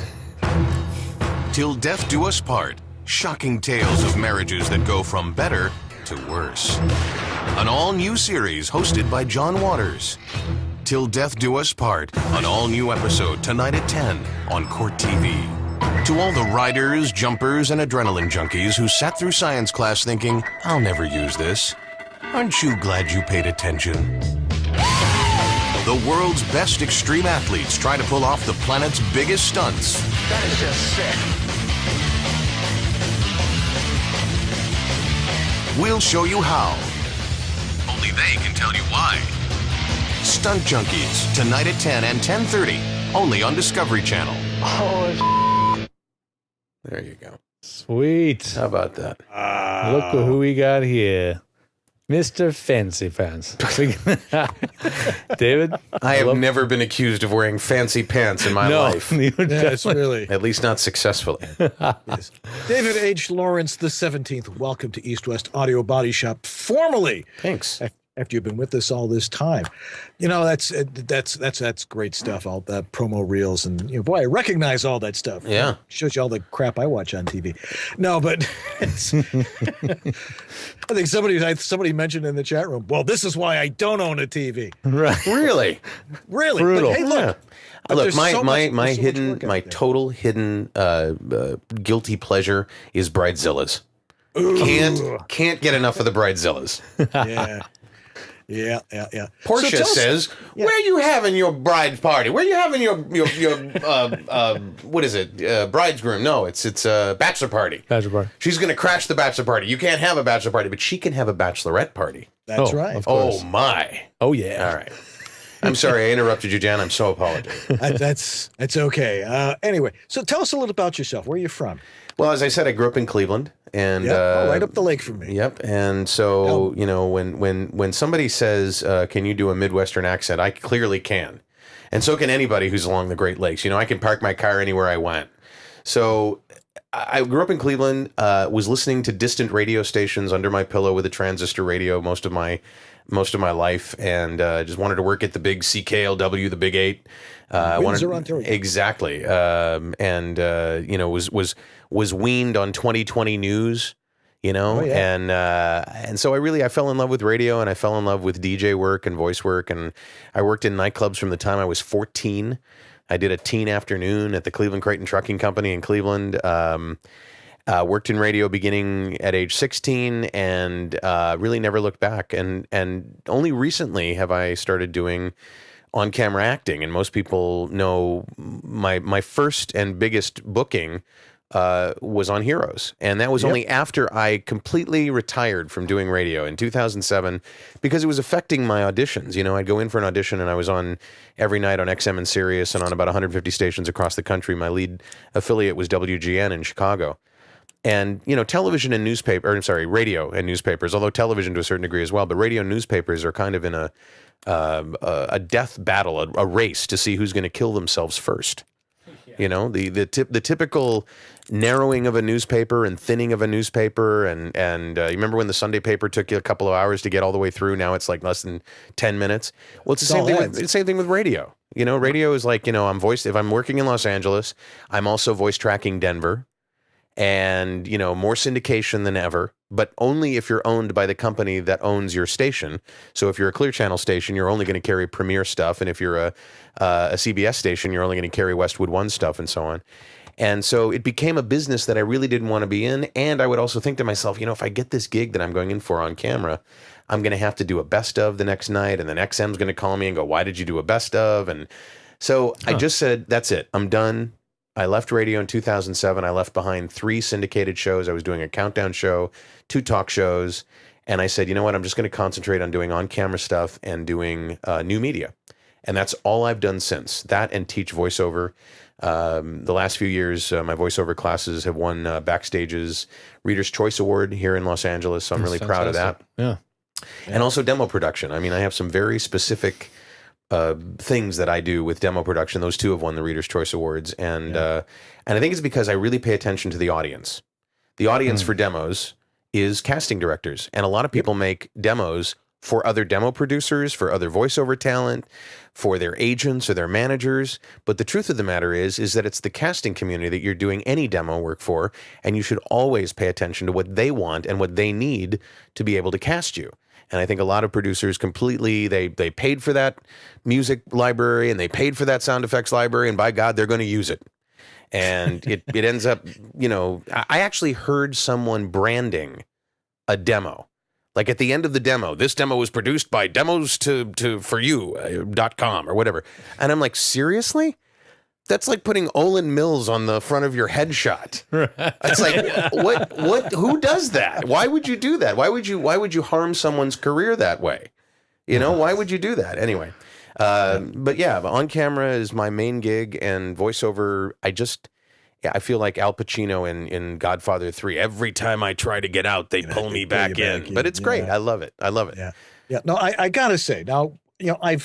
Till Death Do Us Part, shocking tales of marriages that go from better to worse. An all-new series hosted by John Waters. Till Death Do Us Part, an all-new episode tonight at 10 on Court TV. To all the riders, jumpers, and adrenaline junkies who sat through science class thinking, I'll never use this, aren't you glad you paid attention? The world's best extreme athletes try to pull off the planet's biggest stunts. That is just sick. We'll show you how. Only they can tell you why. Stunt Junkies, tonight at 10 and 10:30, only on Discovery Channel. Oh, There you go. Sweet. How about that? Look who we got here. Mr. Fancy Pants. David? I have never been accused of wearing fancy pants in my life. Yes, really. At least not successfully. Yes. David H. Lawrence the 17th. Welcome to East West Audio Body Shop. Formally, Thanks. after you've been with us all this time, you know that's great stuff. All that promo reels, and boy, I recognize all that stuff. Yeah. Shows you all the crap I watch on TV. No, but it's, I think somebody mentioned in the chat room. Well, this is why I don't own a TV. Right. Really? Really? Brutal. But, hey, look. But Look, there's my so my much- my there's so much hidden work out my there. total hidden guilty pleasure is Bridezillas. Can't get enough of the Bridezillas. Yeah. Portia So tell us- says, "Where you having your bride party? Where you having your what is it? Bride's groom? No, it's bachelor party. Bachelor party. She's going to crash the bachelor party. You can't have a bachelor party, but she can have a bachelorette party. That's Oh, right. of course. Oh my! Oh, yeah. All right. I'm sorry I interrupted you, Jan. I'm so apologetic. That's okay. Anyway, so tell us a little about yourself. Where are you from? Well, as I said, I grew up in Cleveland, and Right up the lake from me. Yep. And so, when somebody says, "Can you do a Midwestern accent?" I clearly can, and so can anybody who's along the Great Lakes. I can park my car anywhere I want. So, I grew up in Cleveland. Was listening to distant radio stations under my pillow with a transistor radio most of my life, and just wanted to work at the big CKLW, the Big 8. Windsor, Ontario. Exactly. Was weaned on 2020 news, and so I fell in love with radio, and I fell in love with DJ work and voice work, and I worked in nightclubs from the time I was 14. I did a teen afternoon at the Cleveland Creighton Trucking Company in Cleveland. Worked in radio beginning at age 16, and really never looked back. And only recently have I started doing on-camera acting. And most people know my first and biggest booking was on Heroes. And that was only after I completely retired from doing radio in 2007, because it was affecting my auditions. I'd go in for an audition, and I was on every night on XM and Sirius and on about 150 stations across the country. My lead affiliate was WGN in Chicago. And, television and radio and newspapers, although television to a certain degree as well, but radio and newspapers are kind of in a death battle, a race to see who's going to kill themselves first. The typical narrowing of a newspaper and thinning of a newspaper. And you remember when the Sunday paper took you a couple of hours to get all the way through? Now it's like less than 10 minutes. Well, it's the same thing with radio. Radio is like, if I'm working in Los Angeles, I'm also voice tracking Denver. And, more syndication than ever, but only if you're owned by the company that owns your station. So if you're a Clear Channel station, you're only going to carry Premiere stuff. And if you're a CBS station, you're only going to carry Westwood One stuff and so on. And so it became a business that I really didn't want to be in. And I would also think to myself, if I get this gig that I'm going in for on camera, I'm going to have to do a best of the next night. And then XM's going to call me and go, why did you do a best of? And so I just said, that's it. I'm done. I left radio in 2007. I left behind 3 syndicated shows. I was doing a countdown show, 2 talk shows. And I said, you know what? I'm just going to concentrate on doing on-camera stuff and doing new media. And that's all I've done since. That and teach voiceover. The last few years, my voiceover classes have won Backstage's Reader's Choice Award here in Los Angeles. So I'm really proud of that. Yeah. And also demo production. I mean, I have some very specific things that I do with demo production. Those 2 have won the Reader's Choice Awards. And I think it's because I really pay attention to the audience. The audience for demos is casting directors. And a lot of people make demos for other demo producers, for other voiceover talent, for their agents or their managers. But the truth of the matter is that it's the casting community that you're doing any demo work for, and you should always pay attention to what they want and what they need to be able to cast you. And I think a lot of producers completely, they paid for that music library and they paid for that sound effects library, and by God, they're going to use it. And it ends up, I actually heard someone branding a demo. Like at the end of the demo, this demo was produced by demos4you.com or whatever. And I'm like, seriously? That's like putting Olin Mills on the front of your headshot. It's like, what, who does that? Why would you do that? Why would you harm someone's career that way? Why would you do that? Anyway. But yeah, on camera is my main gig, and voiceover, I feel like Al Pacino in Godfather 3. Every time I try to get out, they pull me back in. But it's great. I love it. Yeah. Yeah. No, I gotta say now, I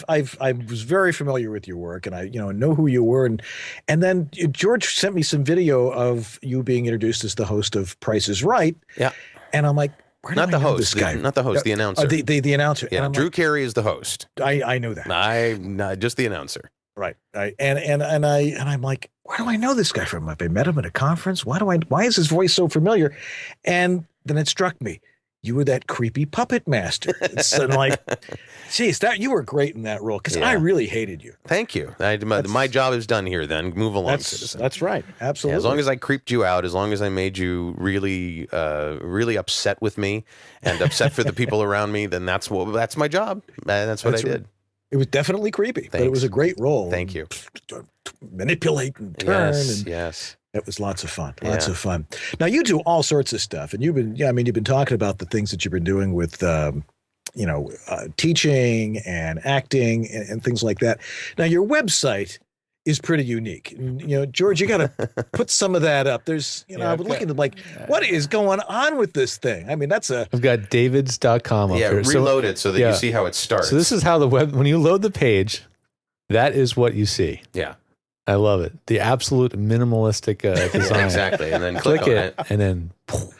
was very familiar with your work, and I, know who you were. And then George sent me some video of you being introduced as the host of Price is Right. Yeah. And I'm like, not the host, the announcer. The announcer. Yeah, Drew Carey is the host. I knew that. Just the announcer. Right. And I'm like, where do I know this guy from? Have I met him at a conference? Why is his voice so familiar? And then it struck me, you were that creepy puppet master. So I'm like, geez, you were great in that role, because I really hated you. Thank you. My job is done here. Then move along, citizen. That's right. Absolutely. Yeah, as long as I creeped you out, as long as I made you really, really upset with me and upset for the people around me, then that's my job. That's what I did. It was definitely creepy, but it was a great role. Thank you. Manipulate and turn. Yes. It was lots of fun. Lots of fun. Now you do all sorts of stuff, and you've been talking about the things that you've been doing with, teaching and acting and things like that. Now your website is pretty unique. And, George, you got to put some of that up. There's, I've been looking at like, what is going on with this thing? I mean, I've got davids.com up here. Reload it so that you see how it starts. So this is how when you load the page, that is what you see. Yeah. I love it. The absolute minimalistic design. Exactly. And then click on it. And then,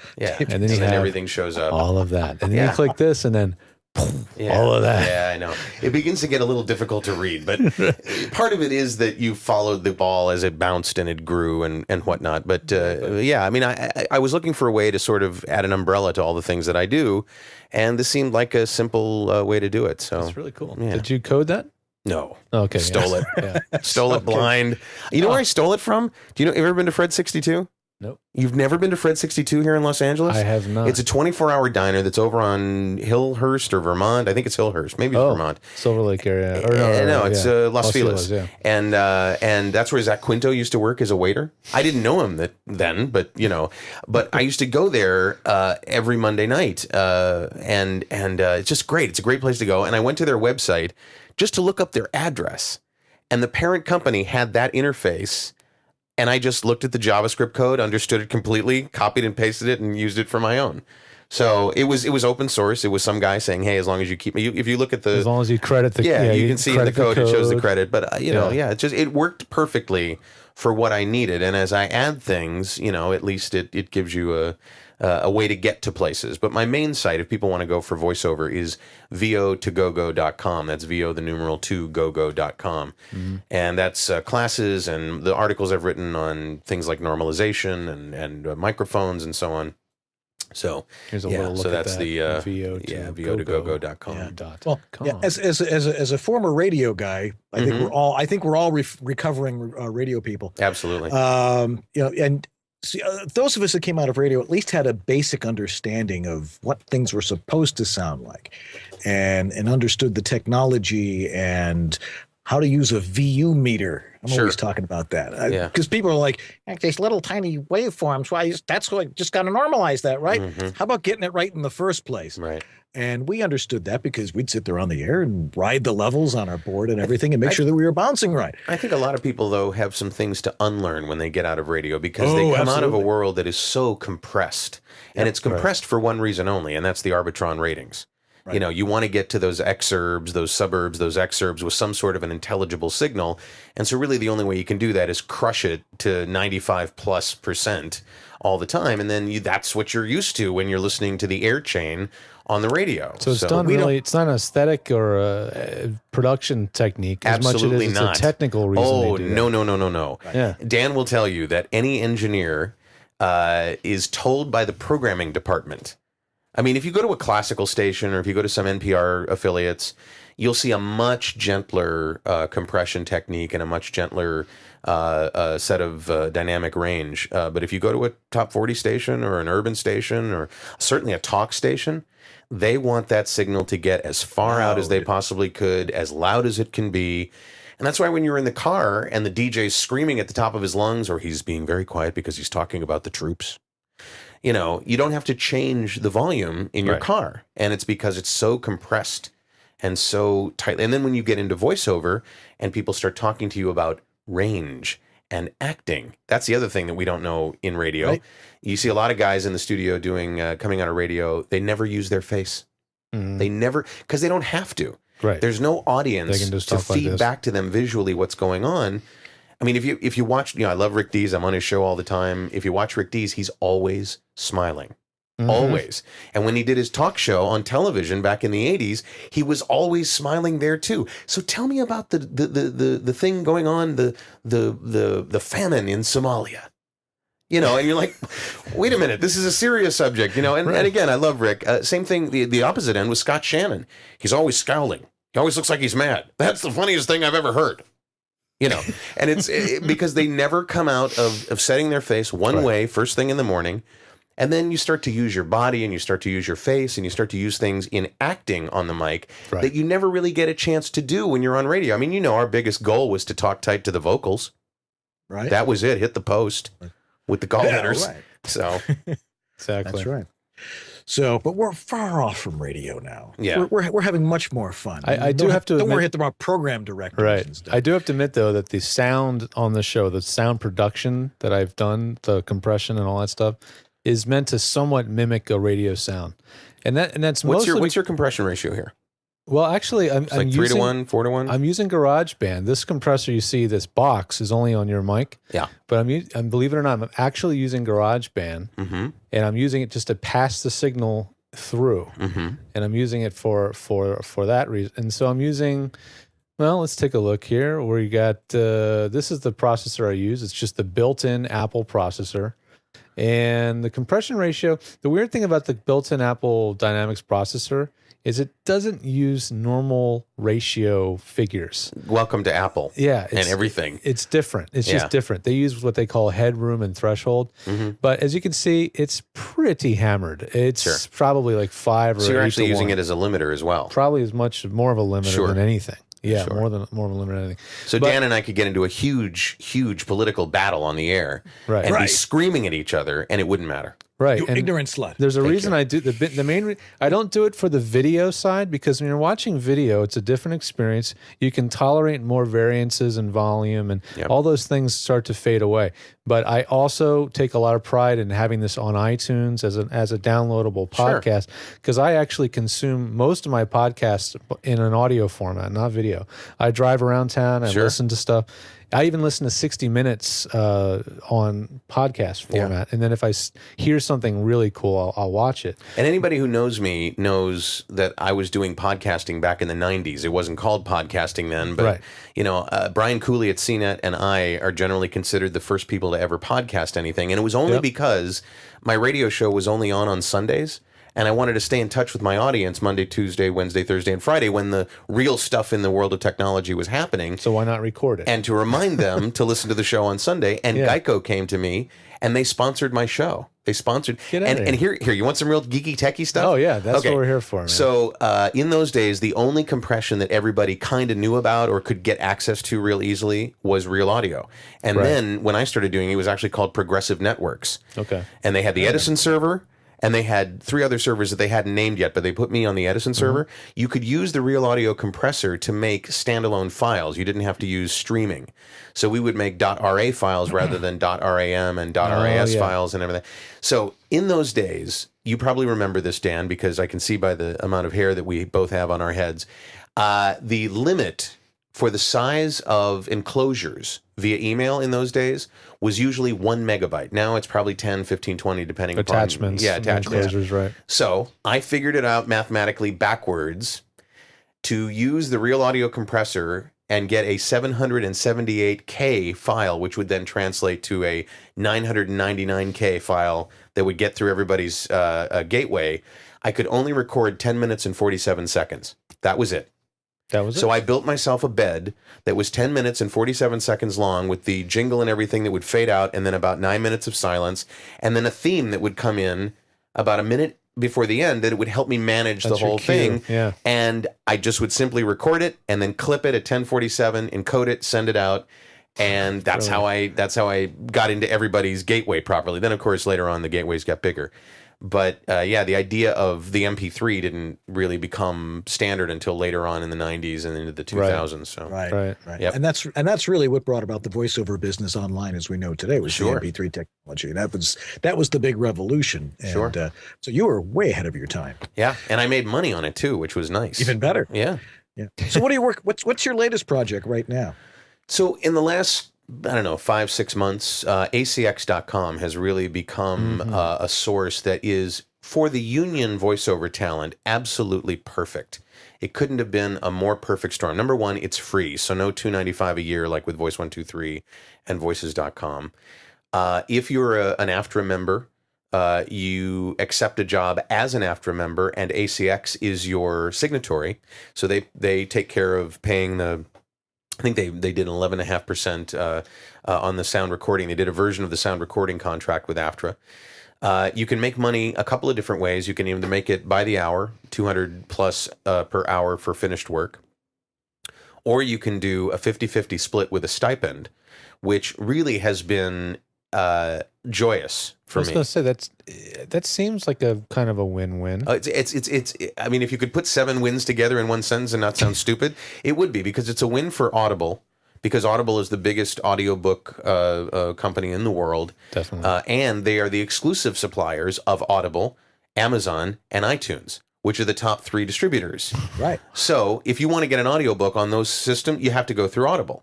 and then everything shows up. All of that. And then you click this, and then all of that. Yeah, I know. It begins to get a little difficult to read, but part of it is that you followed the ball as it bounced and it grew and whatnot. But I was looking for a way to sort of add an umbrella to all the things that I do, and this seemed like a simple way to do it. So it's really cool. Yeah. Did you code that? No. Okay. Stole it. Stole it blind. You know where I stole it from? Do you know? Have you ever been to Fred 62? Nope. You've never been to Fred 62 here in Los Angeles? I have not. It's a 24-hour diner that's over on Hillhurst or Vermont. I think it's Hillhurst. Maybe it's Vermont. Silver Lake area. Or no, it's Los Feliz. Yeah. And that's where Zach Quinto used to work as a waiter. I didn't know him then, but I used to go there every Monday night, and it's just great. It's a great place to go. And I went to their website just to look up their address, and the parent company had that interface. And I just looked at the JavaScript code, understood it completely, copied and pasted it, and used it for my own. So it was open source. It was some guy saying, "Hey, as long as you keep me, if you look at the, as long as you credit the, you can see in the code, it shows the credit." But it worked perfectly for what I needed. And as I add things, at least it gives you a way to get to places. But my main site, if people want to go for voiceover, is vo2gogo.com. That's vo the numeral 2gogo.com. Mm-hmm. And that's classes and the articles I've written on things like normalization and microphones and so on. So here's a little look so at that's that. the vo2gogo.com. As a former radio guy, I think we're all recovering radio people. Absolutely. And see, those of us that came out of radio at least had a basic understanding of what things were supposed to sound like, and understood the technology and how to use a VU meter. I'm always talking about that. Because people are like, these little tiny waveforms, that's what, just got to normalize that, right? Mm-hmm. How about getting it right in the first place? Right. And we understood that because we'd sit there on the air and ride the levels on our board and everything and make sure that we were bouncing right. I think a lot of people, though, have some things to unlearn when they get out of radio because they come out of a world that is so compressed. And it's compressed for one reason only, and that's the Arbitron ratings. Right. You want to get to those exurbs, those suburbs, those exurbs with some sort of an intelligible signal. And so really the only way you can do that is crush it to 95+% all the time. And then that's what you're used to when you're listening to the air chain on the radio. So it's done really. It's not an aesthetic or a production technique as absolutely much as not. It's a technical reason. Oh, they do no. that. Yeah. Dan will tell you that any engineer is told by the programming department. I mean, if you go to a classical station or if you go to some NPR affiliates, you'll see a much gentler compression technique and a much gentler set of dynamic range. But if you go to a top 40 station or an urban station or certainly a talk station, they want that signal to get as far out as they possibly could, as loud as it can be. And that's why when you're in the car and the DJ's screaming at the top of his lungs, or he's being very quiet because he's talking about the troops, you know, you don't have to change the volume in your car. And it's because it's so compressed and so tight. And then when you get into voiceover and people start talking to you about range and acting, that's the other thing that we don't know in radio. Right. You see a lot of guys in the studio doing, coming out of radio, they never use their face. Mm-hmm. They never, because they don't have to. Right. There's no audience they can just to talk feed like back to them visually what's going on. I mean, if you watch, you know, I love Rick Dees. I'm on his show all the time. If you watch Rick Dees, he's always smiling. Mm-hmm. Always. And when he did his talk show on television back in the 80s, he was always smiling there too. So tell me about the thing going on, the famine in Somalia. You know, and you're like, wait a minute, this is a serious subject, you know. And, and again, I love Rick. Same thing, the opposite end was Scott Shannon. He's always scowling. He always looks like he's mad. That's the funniest thing I've ever heard. You know, and it's because they never come out of setting their face one way first thing in the morning. And then you start to use your body and you start to use your face and you start to use things in acting on the mic that you never really get a chance to do when you're on radio. I mean, you know, our biggest goal was to talk tight to the vocals. Right. That was it. Hit the post with the call letters. Right. So exactly. That's right. So, but we're far off from radio now. Yeah. We're having much more fun. I do have to don't admit, worry, hit the wrong program directors. Right. And stuff. I do have to admit though that the sound on the show, the sound production that I've done, the compression and all that stuff, is meant to somewhat mimic a radio sound, and that's what's your compression ratio here? Well, actually, I'm like 3 using, to 1, 4 to 1. I'm using GarageBand. This compressor you see, this box is only on your mic. Yeah, but I'm believe it or not, I'm actually using GarageBand, and I'm using it just to pass the signal through, and I'm using it for that reason. And so I'm using. Well, let's take a look here. Where you got this is the processor I use. It's just the built-in Apple processor. And the compression ratio, the weird thing about the built-in Apple Dynamics processor is it doesn't use normal ratio figures. Welcome to Apple. Yeah. And everything. It's different. It's just different. They use what they call headroom and threshold. But as you can see, it's pretty hammered. It's probably like 5 or 8 to 1. So you're actually using it as a limiter as well. Probably as much more of a limiter than anything. Yeah, more of a limiter than anything. So Dan and I could get into a huge political battle on the air and be screaming at each other, and it wouldn't matter. Right, you ignorant slut. There's a reason I do the main. I don't do it for the video side because when you're watching video, it's a different experience. You can tolerate more variances in volume, and all those things start to fade away. But I also take a lot of pride in having this on iTunes as a downloadable podcast because I actually consume most of my podcasts in an audio format, not video. I drive around town, I listen to stuff. I even listen to 60 Minutes on podcast format. And then if I hear something really cool, I'll watch it. And anybody who knows me knows that I was doing podcasting back in the 90s. It wasn't called podcasting then, but you know, Brian Cooley at CNET and I are generally considered the first people to ever podcast anything. And it was only because my radio show was only on Sundays. And I wanted to stay in touch with my audience Monday, Tuesday, Wednesday, Thursday, and Friday when the real stuff in the world of technology was happening. So why not record it? And to remind them to listen to the show on Sunday. And Geico came to me and they sponsored my show. They sponsored. And here, you want some real geeky techie stuff? Oh, yeah. That's what we're here for, man. So in those days, the only compression that everybody kind of knew about or could get access to real easily was Real Audio. And then when I started doing it, it was actually called Progressive Networks. Okay. And they had the Edison server. And they had 3 other servers that they hadn't named yet, but they put me on the Edison server. You could use the Real Audio compressor to make standalone files. You didn't have to use streaming. So we would make .ra files rather than .ram and .ras files and everything. So in those days, you probably remember this, Dan, because I can see by the amount of hair that we both have on our heads, the limit for the size of enclosures, via email in those days was usually 1 megabyte. Now it's probably 10, 15, 20, depending Attachments. upon... Yeah, attachments. Enclosures, right. So I figured it out mathematically backwards to use the Real Audio Compressor and get a 778K file, which would then translate to a 999K file that would get through everybody's gateway. I could only record 10 minutes and 47 seconds. That was it. That was it. So I built myself a bed that was 10 minutes and 47 seconds long with the jingle and everything that would fade out, and then about 9 minutes of silence, and then a theme that would come in about a minute before the end that it would help me manage the whole thing. Yeah. And I just would simply record it and then clip it at 10:47, encode it, send it out. And that's how I got into everybody's gateway properly. Then of course later on the gateways got bigger. But yeah, the idea of the MP3 didn't really become standard until later on in the 90s and into the 2000s. So Right. Yep. And that's really what brought about the voiceover business online as we know today was Sure. the MP3 technology. And that was the big revolution. And, Sure. So you were way ahead of your time. Yeah, and I made money on it too, which was nice. Even better. Yeah. Yeah. So what do you work? What's your latest project right now? So in the last, I don't know, 5-6 months, ACX.com has really become a source that is, for the union voiceover talent, absolutely perfect. It couldn't have been a more perfect storm. Number one, it's free, so no $295 a year like with Voice123 and Voices.com. If you're an AFTRA member, you accept a job as an AFTRA member, and ACX is your signatory. So they take care of paying the... I think they did 11.5% on the sound recording. They did a version of the sound recording contract with AFTRA. You can make money a couple of different ways. You can either make it by the hour, 200 plus per hour for finished work, or you can do a 50-50 split with a stipend, which really has been joyous for me. I was going to say that seems like a kind of a win-win. It's. I mean, if you could put 7 wins together in one sentence and not sound stupid, it would be, because it's a win for Audible, because Audible is the biggest audiobook company in the world. Definitely. And they are the exclusive suppliers of Audible, Amazon, and iTunes, which are the top 3 distributors. Right. So if you want to get an audiobook on those systems, you have to go through Audible.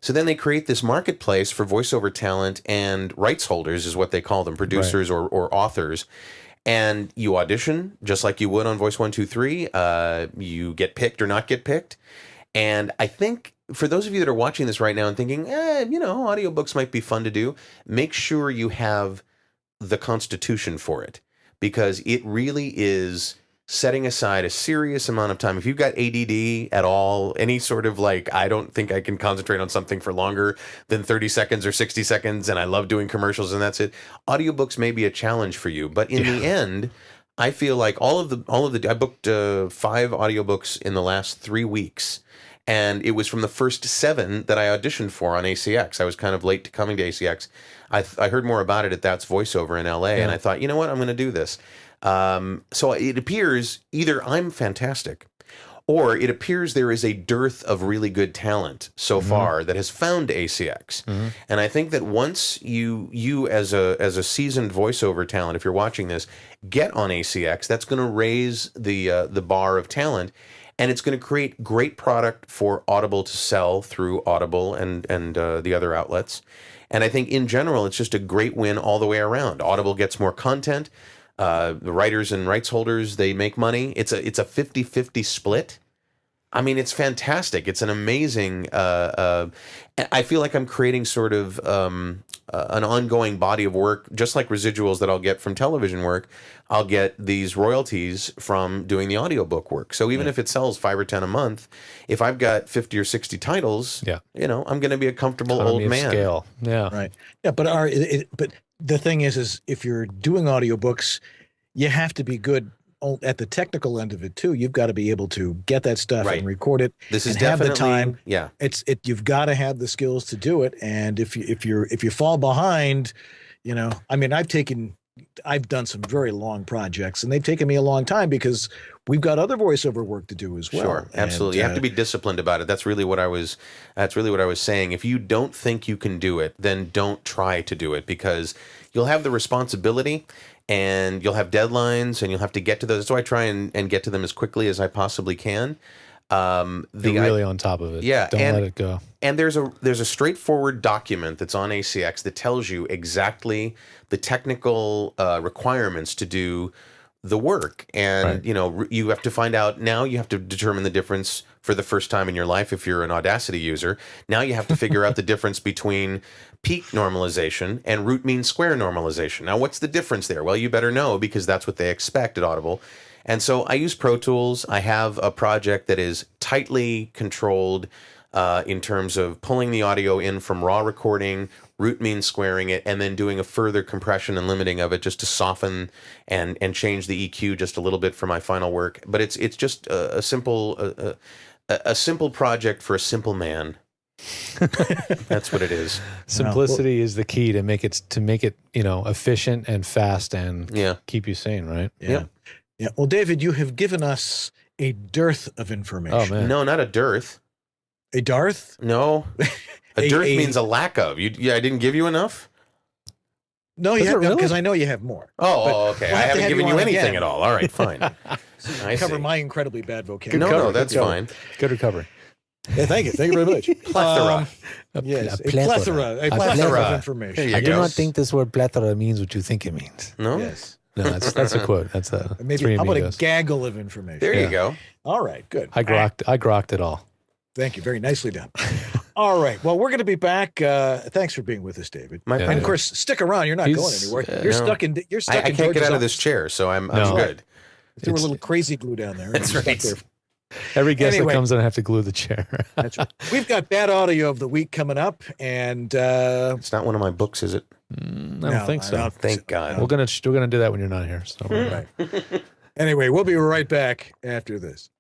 So then they create this marketplace for voiceover talent and rights holders, is what they call them, producers or authors. And you audition just like you would on Voice123. You get picked or not get picked. And I think for those of you that are watching this right now and thinking, audiobooks might be fun to do, make sure you have the Constitution for it, because it really is setting aside a serious amount of time. If you've got ADD at all, any sort of I don't think I can concentrate on something for longer than 30 seconds or 60 seconds, and I love doing commercials and that's it, audiobooks may be a challenge for you. But in the end, I feel like I booked 5 audiobooks in the last 3 weeks. And it was from the first 7 that I auditioned for on ACX. I was kind of late to coming to ACX. I heard more about it at That's Voiceover in LA, and I thought, you know what, I'm going to do this. So it appears either I'm fantastic, or it appears there is a dearth of really good talent so far that has found ACX. And I think that once you as a seasoned voiceover talent, if you're watching this, get on ACX, that's going to raise the bar of talent. And it's going to create great product for Audible to sell through Audible and the other outlets. And I think in general, it's just a great win all the way around. Audible gets more content. The writers and rights holders, they make money. It's a 50-50 split. I mean, it's fantastic. It's an amazing... I feel like I'm creating sort of an ongoing body of work, just like residuals that I'll get from television work. I'll get these royalties from doing the audiobook work. So even if it sells 5 or 10 a month, if I've got 50 or 60 titles, I'm going to be a comfortable old man. Scale. Yeah. Right. Yeah, but but the thing is if you're doing audiobooks, you have to be good at the technical end of it too. You've got to be able to get that stuff and record it. This is and have definitely the time. Yeah. You've got to have the skills to do it. And if you fall behind, I mean, I've done some very long projects, and they've taken me a long time because we've got other voiceover work to do as well. Sure, absolutely. You have to be disciplined about it. That's really what I was saying. If you don't think you can do it, then don't try to do it, because you'll have the responsibility and you'll have deadlines and you'll have to get to those. That's why I try and get to them as quickly as I possibly can. You're really on top of it. Yeah, Don't let it go. And there's a straightforward document that's on ACX that tells you exactly the technical requirements to do the work. And, you have to find out, now you have to determine the difference for the first time in your life if you're an Audacity user. Now you have to figure out the difference between peak normalization and root mean square normalization. Now, what's the difference there? Well, you better know, because that's what they expect at Audible. And so I use Pro Tools. I have a project that is tightly controlled in terms of pulling the audio in from raw recording, root mean squaring it, and then doing a further compression and limiting of it just to soften and change the EQ just a little bit for my final work. But it's just a simple project for a simple man. That's what it is. Simplicity is the key to make it efficient and fast and keep you sane, right? Yeah. Well, David, you have given us a dearth of information. Oh man, no, not a dearth. A dearth? No, a dearth means a lack of. I didn't give you enough. No, you have, because I know you have more. Oh, okay. I haven't given you anything at all. All right, fine. I cover my incredibly bad vocabulary. No, that's fine. Good recovery. Yeah, thank you very much. Plethora. Yes, a plethora of information. I do not think this word plethora means what you think it means. No? Yes. No, that's a quote. That's maybe. How about a gaggle of information? There you go. All right, good. I grokked it all. Thank you. Very nicely done. All right. Well, we're going to be back. Thanks for being with us, David. My pleasure. And of course, stick around. You're not going anywhere. You're stuck in. You're stuck in. I can't get out of this chair, so I'm good. Threw a little crazy glue down there. That's right. Every guest that comes in, I have to glue the chair. That's right. We've got Bad Audio of the Week coming up, and it's not one of my books, is it? I don't think so. Thank God. We're gonna do that when you're not here. So right. Anyway, we'll be right back after this.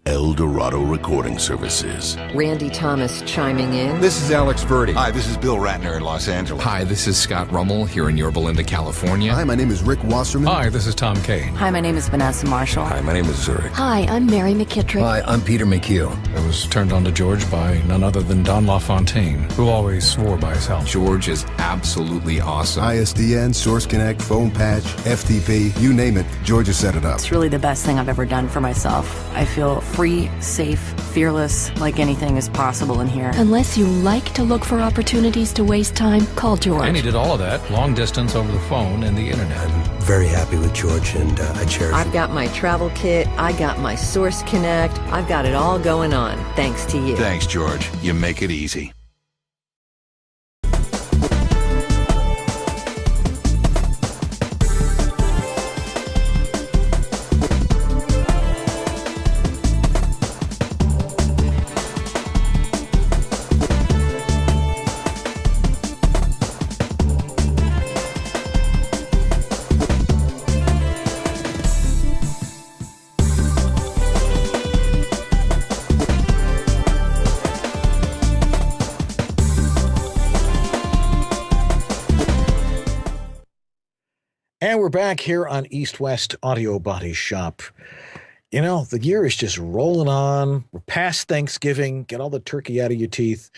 El Dorado Recording Services. Randy Thomas chiming in. This is Alex Verdi. Hi, this is Bill Ratner in Los Angeles. Hi, this is Scott Rummel here in Yorba Linda, California. Hi, my name is Rick Wasserman. Hi, this is Tom Kane. Hi, my name is Vanessa Marshall. Hi, my name is Zurich. Hi, I'm Mary McKittrick. Hi, I'm Peter McHugh. I was turned on to George by none other than Don LaFontaine, who always swore by his health. George is absolutely awesome. ISDN, Source Connect, Phone Patch, FTP, you name it, George has set it up. It's really the best thing I've ever done for myself. I feel free, safe, fearless, like anything is possible in here. Unless you like to look for opportunities to waste time, call George. And he did all of that, long distance over the phone and the internet. I'm very happy with George, and I cherish I've got my travel kit, I got my Source Connect, I've got it all going on, thanks to you. Thanks, George. You make it easy. And we're back here on East West Audio Body Shop. You know, the year is just rolling on. We're past Thanksgiving. Get all the turkey out of your teeth.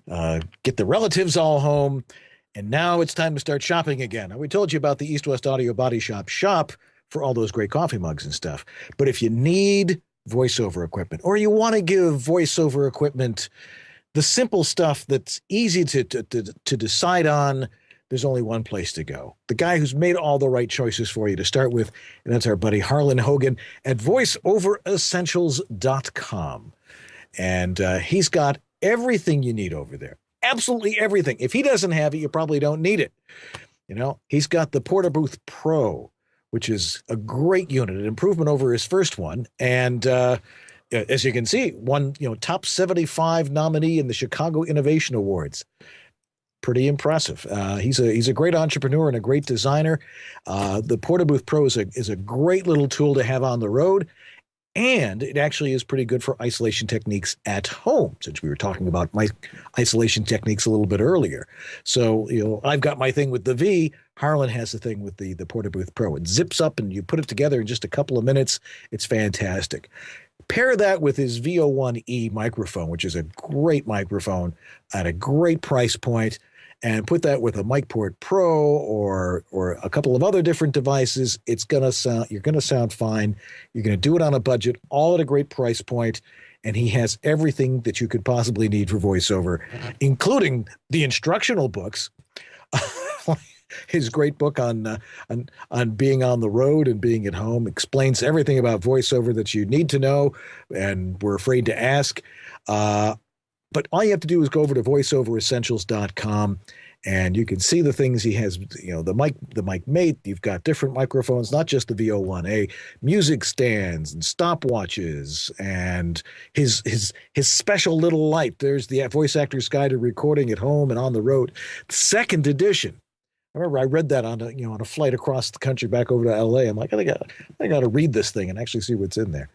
Get the relatives all home. And now it's time to start shopping again. Now, we told you about the East West Audio Body Shop. Shop for all those great coffee mugs and stuff. But if you need voiceover equipment, or you want to give voiceover equipment the simple stuff that's easy to decide on, there's only one place to go. The guy who's made all the right choices for you to start with, and that's our buddy Harlan Hogan at voiceoveressentials.com. And he's got everything you need over there. Absolutely everything. If he doesn't have it, you probably don't need it. You know, he's got the Porta Booth Pro, which is a great unit, an improvement over his first one. And as you can see, won, top 75 nominee in the Chicago Innovation Awards. Pretty impressive. He's a great entrepreneur and a great designer. The Porta Booth Pro is a great little tool to have on the road, and it actually is pretty good for isolation techniques at home, since we were talking about my isolation techniques a little bit earlier. So, I've got my thing with the V. Harlan has the thing with the Porta Booth Pro. It zips up and you put it together in just a couple of minutes. It's fantastic. Pair that with his VO1E microphone, which is a great microphone at a great price point, and put that with a MicPort Pro or a couple of other different devices. You're gonna sound fine. You're gonna do it on a budget, all at a great price point, and he has everything that you could possibly need for voiceover, including the instructional books. His great book on being on the road and being at home explains everything about voiceover that you need to know and were afraid to ask. But all you have to do is go over to voiceoveressentials.com, and you can see the things he has. The mic mate. You've got different microphones, not just the VO1A, music stands and stopwatches, and his special little light. There's the Voice Actor's Guide to Recording at Home and on the Road, second edition. I remember I read that on a flight across the country back over to LA. I'm like, I got to read this thing and actually see what's in there.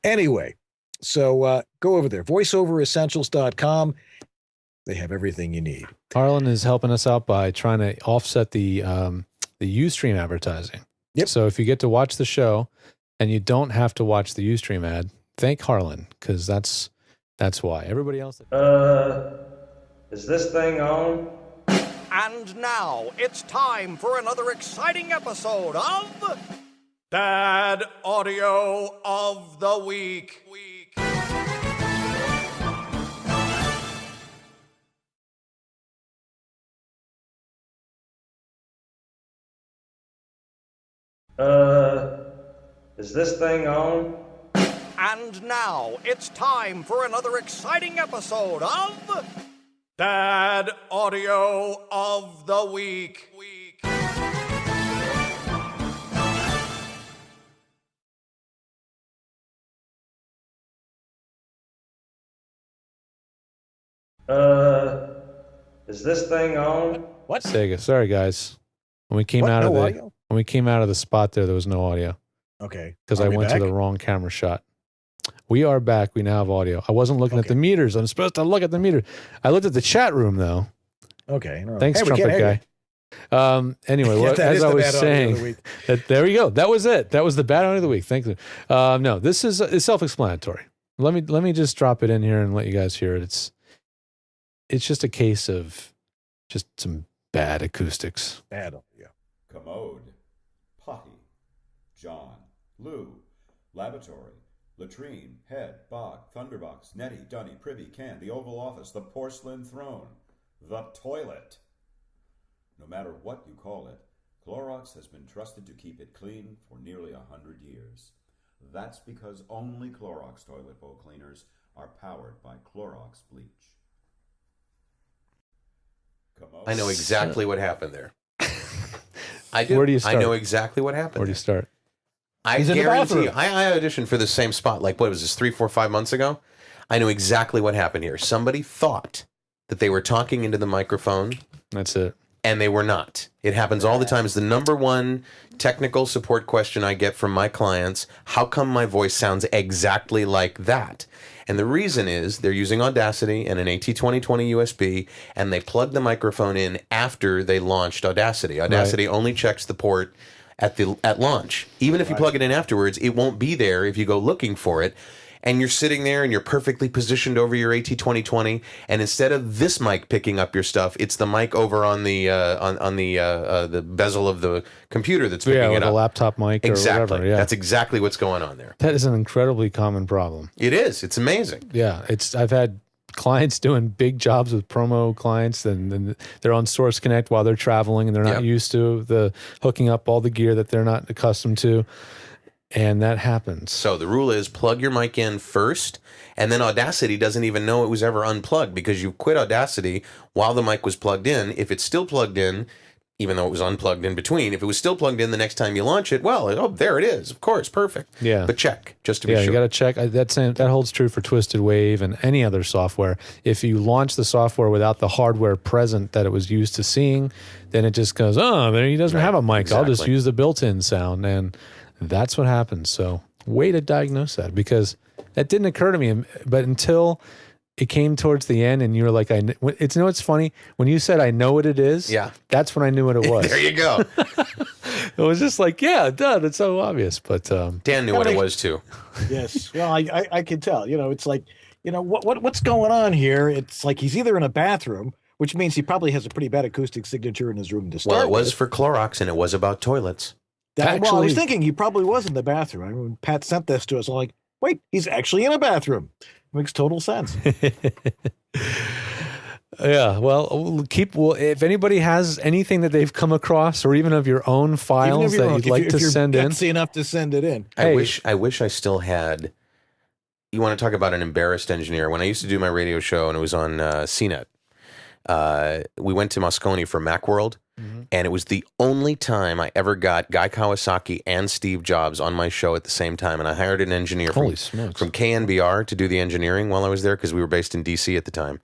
Anyway, so go over there, voiceoveressentials.com. They have everything you need. Harlan is helping us out by trying to offset the Ustream advertising. Yep. So if you get to watch the show and you don't have to watch the Ustream ad, thank Harlan, because that's why. Everybody else. Is this thing on? And now it's time for another exciting episode of Bad Audio of the Week. Is this thing on? And now it's time for another exciting episode of Bad Audio of the Week. Is this thing on? What? Sega. Sorry, guys. When we came out of the spot there was no audio. Okay. Because I went to the wrong camera shot. We are back. We now have audio. I wasn't looking at the meters. I'm supposed to look at the meter. I looked at the chat room, though. Okay. Thanks, Trumpet Guy. Anyway, as I was saying, there you go. That was it. That was the bad audio of the week. Thank you. No, this is self-explanatory. Let me just drop it in here and let you guys hear it. It's just a case of just some bad acoustics. Bad audio. Commode, potty, John, loo, laboratory, latrine, head, bog, thunderbox, netty, dunny, privy, can, the Oval Office, the porcelain throne, the toilet. No matter what you call it, Clorox has been trusted to keep it clean for nearly 100 years. That's because only Clorox toilet bowl cleaners are powered by Clorox bleach. I know exactly what happened there. I do. Where do you start? I know exactly what happened. Where do you start? I guarantee you. I auditioned for the same spot, like, what was this, 3, 4, 5 months ago? I know exactly what happened here. Somebody thought that they were talking into the microphone. That's it. And they were not. It happens all the time. It's the number one technical support question I get from my clients. How come my voice sounds exactly like that? And the reason is they're using Audacity and an AT2020 USB, and they plug the microphone in after they launched Audacity. Audacity only checks the port at launch. Even if you plug it in afterwards, it won't be there if you go looking for it. And you're sitting there and you're perfectly positioned over your AT2020, and instead of this mic picking up your stuff, it's the mic over on the bezel of the computer that's picking it up. The laptop mic or whatever. Yeah. That's exactly what's going on there. That is an incredibly common problem. It is. It's amazing. Yeah, I've had clients doing big jobs with promo clients, and they're on Source Connect while they're traveling, and they're not used to the hooking up all the gear that they're not accustomed to. And that happens. So the rule is plug your mic in first, and then Audacity doesn't even know it was ever unplugged because you quit Audacity while the mic was plugged in. If it's still plugged in, even though it was unplugged in between, if it was still plugged in the next time you launch it, well, there it is. Of course, perfect. Yeah. But check, just to be sure. Yeah, you got to check. That holds true for Twisted Wave and any other software. If you launch the software without the hardware present that it was used to seeing, then it just goes, he doesn't have a mic. Exactly. I'll just use the built-in sound. And that's what happens. So way to diagnose that, because that didn't occur to me. But until it came towards the end and you were like, it's funny. When you said, I know what it is. Yeah. That's when I knew what it was. There you go. was just like, yeah, duh, that's so obvious. But Dan knew what it was too. Yes. Well, I can tell. It's like, what's going on here? It's like he's either in a bathroom, which means he probably has a pretty bad acoustic signature in his room to start. Well, it was with. for Clorox, and it was about toilets. Well, I was thinking he probably was in the bathroom. I mean, when Pat sent this to us, I'm like, wait, he's actually in a bathroom. Makes total sense. Yeah, well, if anybody has anything that they've come across, or even of your own files that you'd like to send in, gutsy enough to send it in. I wish I still had. You want to talk about an embarrassed engineer? When I used to do my radio show and it was on CNET, we went to Moscone for Macworld, and it was the only time I ever got Guy Kawasaki and Steve Jobs on my show at the same time, and I hired an engineer from KNBR to do the engineering while I was there because we were based in DC at the time.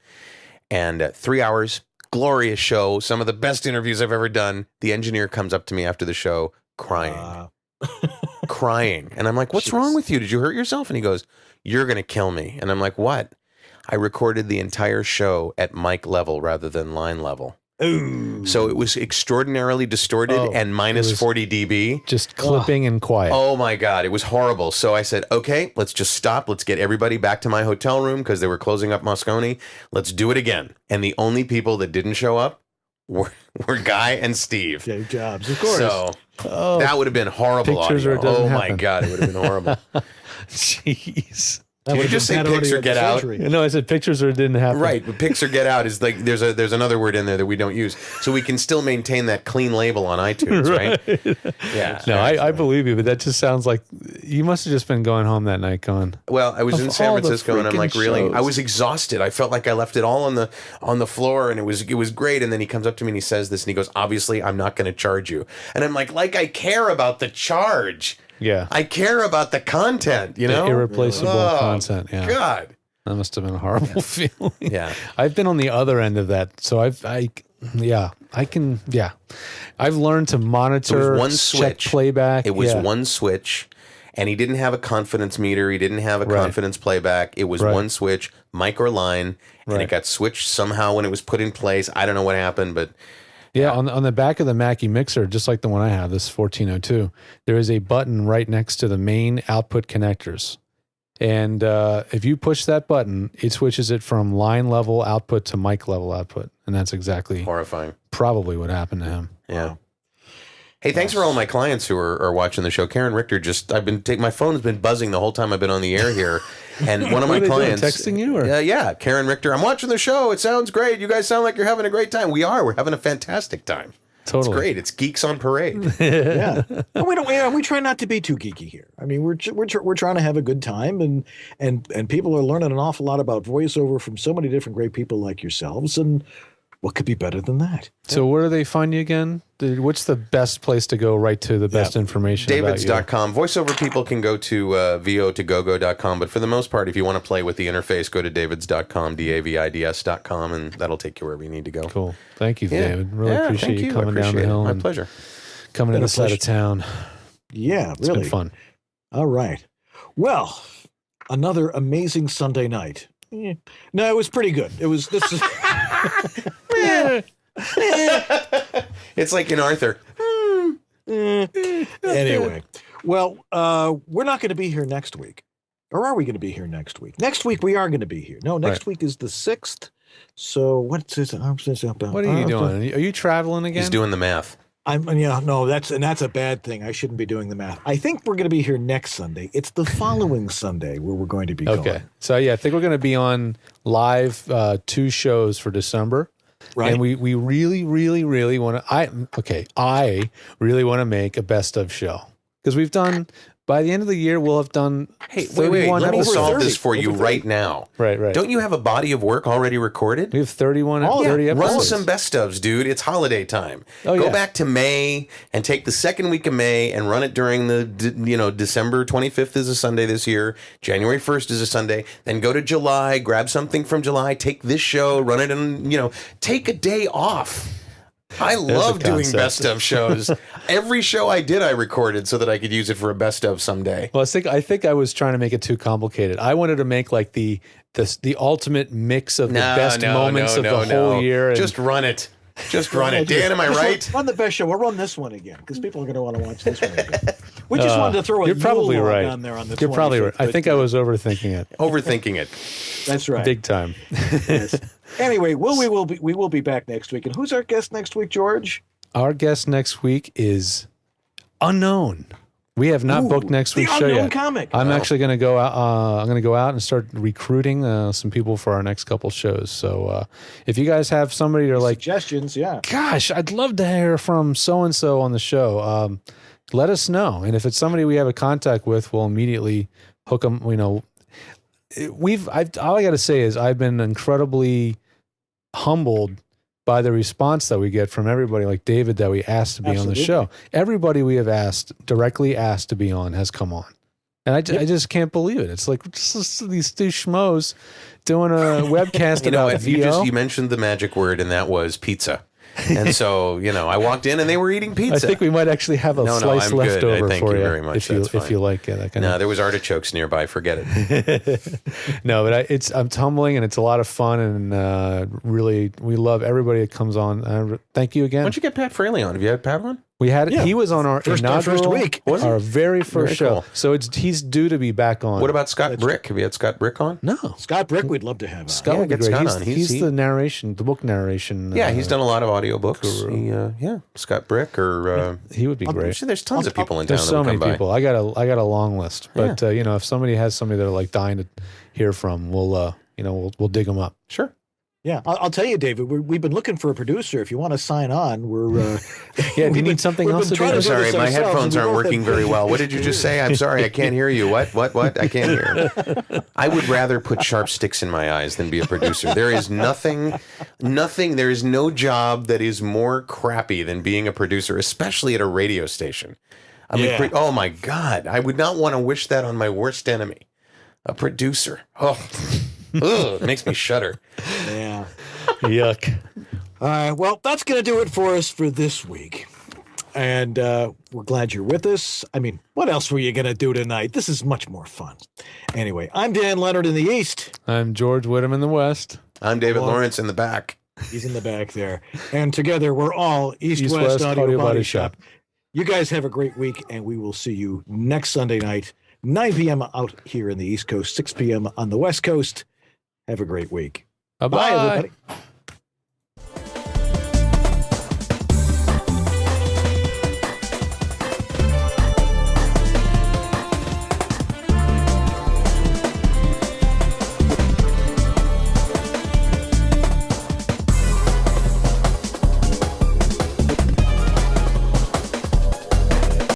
And 3 hours, glorious show, some of the best interviews I've ever done. The engineer comes up to me after the show crying. Crying. And I'm like, what's wrong with you? Did you hurt yourself? And he goes, you're going to kill me. And I'm like, what? I recorded the entire show at mic level rather than line level. Ooh. So it was extraordinarily distorted and minus 40 dB. Just clipping and quiet. Oh my God, it was horrible. So I said, okay, let's just stop. Let's get everybody back to my hotel room because they were closing up Moscone. Let's do it again. And the only people that didn't show up were Guy and Steve. Dave Jobs, of course. So that would have been horrible audio. Oh my God, it would have been horrible. Jeez. Did you just say Pix or Get Out? No, I said pictures or it didn't happen. Right, but Pix or Get Out is like there's another word in there that we don't use, so we can still maintain that clean label on iTunes, right? Yeah. No, I believe you, but that just sounds like you must have just been going home that night going. Well, I was in San Francisco and I'm like, really? shows. I was exhausted. I felt like I left it all on the floor, and it was great. And then he comes up to me and he says this, and he goes, "Obviously, I'm not going to charge you." And I'm like I care about the charge. Yeah. I care about the content, you know? The irreplaceable content, yeah. God. That must have been a horrible feeling. Yeah. I've been on the other end of that. So I've learned to monitor, It was one check switch. playback. It was one switch, and he didn't have a confidence meter. He didn't have a confidence playback. It was one switch, mic or line, and it got switched somehow when it was put in place. I don't know what happened, but... Yeah, on the back of the Mackie mixer, just like the one I have, this 1402, there is a button right next to the main output connectors. And if you push that button, it switches it from line level output to mic level output. And that's exactly horrifying. Probably what happened to him. Yeah. Wow. Hey, thanks for all my clients who are watching the show. Karen Richter my phone has been buzzing the whole time I've been on the air here. And one of my clients texting you, or yeah, Karen Richter. I'm watching the show. It sounds great. You guys sound like you're having a great time. We are. We're having a fantastic time. Totally, it's great. It's geeks on parade. Yeah, and we try not to be too geeky here. I mean, we're trying to have a good time, and people are learning an awful lot about voiceover from so many different great people like yourselves. And what could be better than that? So where do they find you again? What's the best place to go right to the best information? Davids.com. Voiceover people can go to vo2gogo.com, but for the most part, if you want to play with the interface, go to davids.com, davids.com, and that'll take you wherever you need to go. Cool. Thank you, David. Really appreciate you coming down the hill. My pleasure. Coming to the side of town. Yeah, It's really been fun. All right. Well, another amazing Sunday night. No, it was pretty good. This is... It's like in Arthur. Anyway, well, we're not going to be here next week. Or are we going to be here next week? Next week we are going to be here. No, next week is the 6th. So what's this? What are you doing? Are you traveling again? He's doing the math. That's a bad thing. I shouldn't be doing the math. I think we're going to be here next Sunday. It's the following Sunday where we're going to be going. So I think we're going to be on live 2 shows for December. Right. And we really, really, really want to, I really want to make a best of show. Because we've done, by the end of the year, we'll have done wait, let me solve this for you right now. Right. Don't you have a body of work already recorded? We have 30 episodes. Run some best ofs, dude. It's holiday time. Go back to May and take the second week of May and run it during the, December 25th is a Sunday this year. January 1st is a Sunday. Then go to July, grab something from July, take this show, run it in, take a day off. I love doing best of shows. Every show I did, I recorded so that I could use it for a best of someday. Well, I think I was trying to make it too complicated. I wanted to make like the ultimate mix of the best moments of the whole year. Just run it. Just run it. Dan, am I right? Run the best show. We'll run this one again because people are going to want to watch this one again. We just wanted to throw a You're probably Yule log right. on there on the You're probably right. 25th, I think I was overthinking it. Overthinking it. That's right. Big time. Yes. Anyway, we will be back next week. And who's our guest next week, George? Our guest next week is unknown. We have not booked next week's show yet. Comic. I'm actually going to go out. I'm going to go out and start recruiting some people for our next couple shows. So if you guys have somebody or like suggestions, yeah. Gosh, I'd love to hear from so and so on the show. Let us know, and if it's somebody we have a contact with, we'll immediately hook them. You know, all I got to say is I've been incredibly humbled by the response that we get from everybody, like David, that we asked to be on the show. Everybody we have directly asked to be on has come on. And I just can't believe it. It's like just these two schmoes doing a webcast about VO. You mentioned the magic word, and that was pizza. And so, I walked in and they were eating pizza. I think we might actually have a slice left over thank for you you very much. if you like that kind of. There was artichokes nearby. Forget it. No, but it's humbling and it's a lot of fun, and really we love everybody that comes on. Thank you again. Why don't you get Pat Fraley on? Have you had Pat on? We had he was on our inaugural first week. Our very first show. Cool. So he's due to be back on. What about Scott Brick? Have you had Scott Brick on? No. Scott Brick we'd love to have on. Scott would be get great. Scott on. He's the narration, the book narration. Yeah, he's done a lot of audiobooks. Scott Brick or he would be great. There's tons of people in town. There's so many people. I got a long list. But if somebody has somebody they're like dying to hear from, we'll dig them up. Sure. Yeah, I'll tell you, David. We've been looking for a producer. If you want to sign on, we're. Yeah, do you need something else to do? I'm sorry, my headphones aren't working very well. What did you just say? I'm sorry, I can't hear you. What? I can't hear. I would rather put sharp sticks in my eyes than be a producer. There is nothing. There is no job that is more crappy than being a producer, especially at a radio station. I mean, oh my God, I would not want to wish that on my worst enemy, a producer. Oh. Ugh, it makes me shudder. Yeah. Yuck. All right. Well, that's going to do it for us for this week. And we're glad you're with us. I mean, what else were you going to do tonight? This is much more fun. Anyway, I'm Dan Leonard in the East. I'm George Whittam in the West. I'm David Lawrence in the back. He's in the back there. And together we're all East-West Audio Body Shop. You guys have a great week, and we will see you next Sunday night, 9 p.m. out here in the East Coast, 6 p.m. on the West Coast. Have a great week. Bye-bye. Bye, everybody.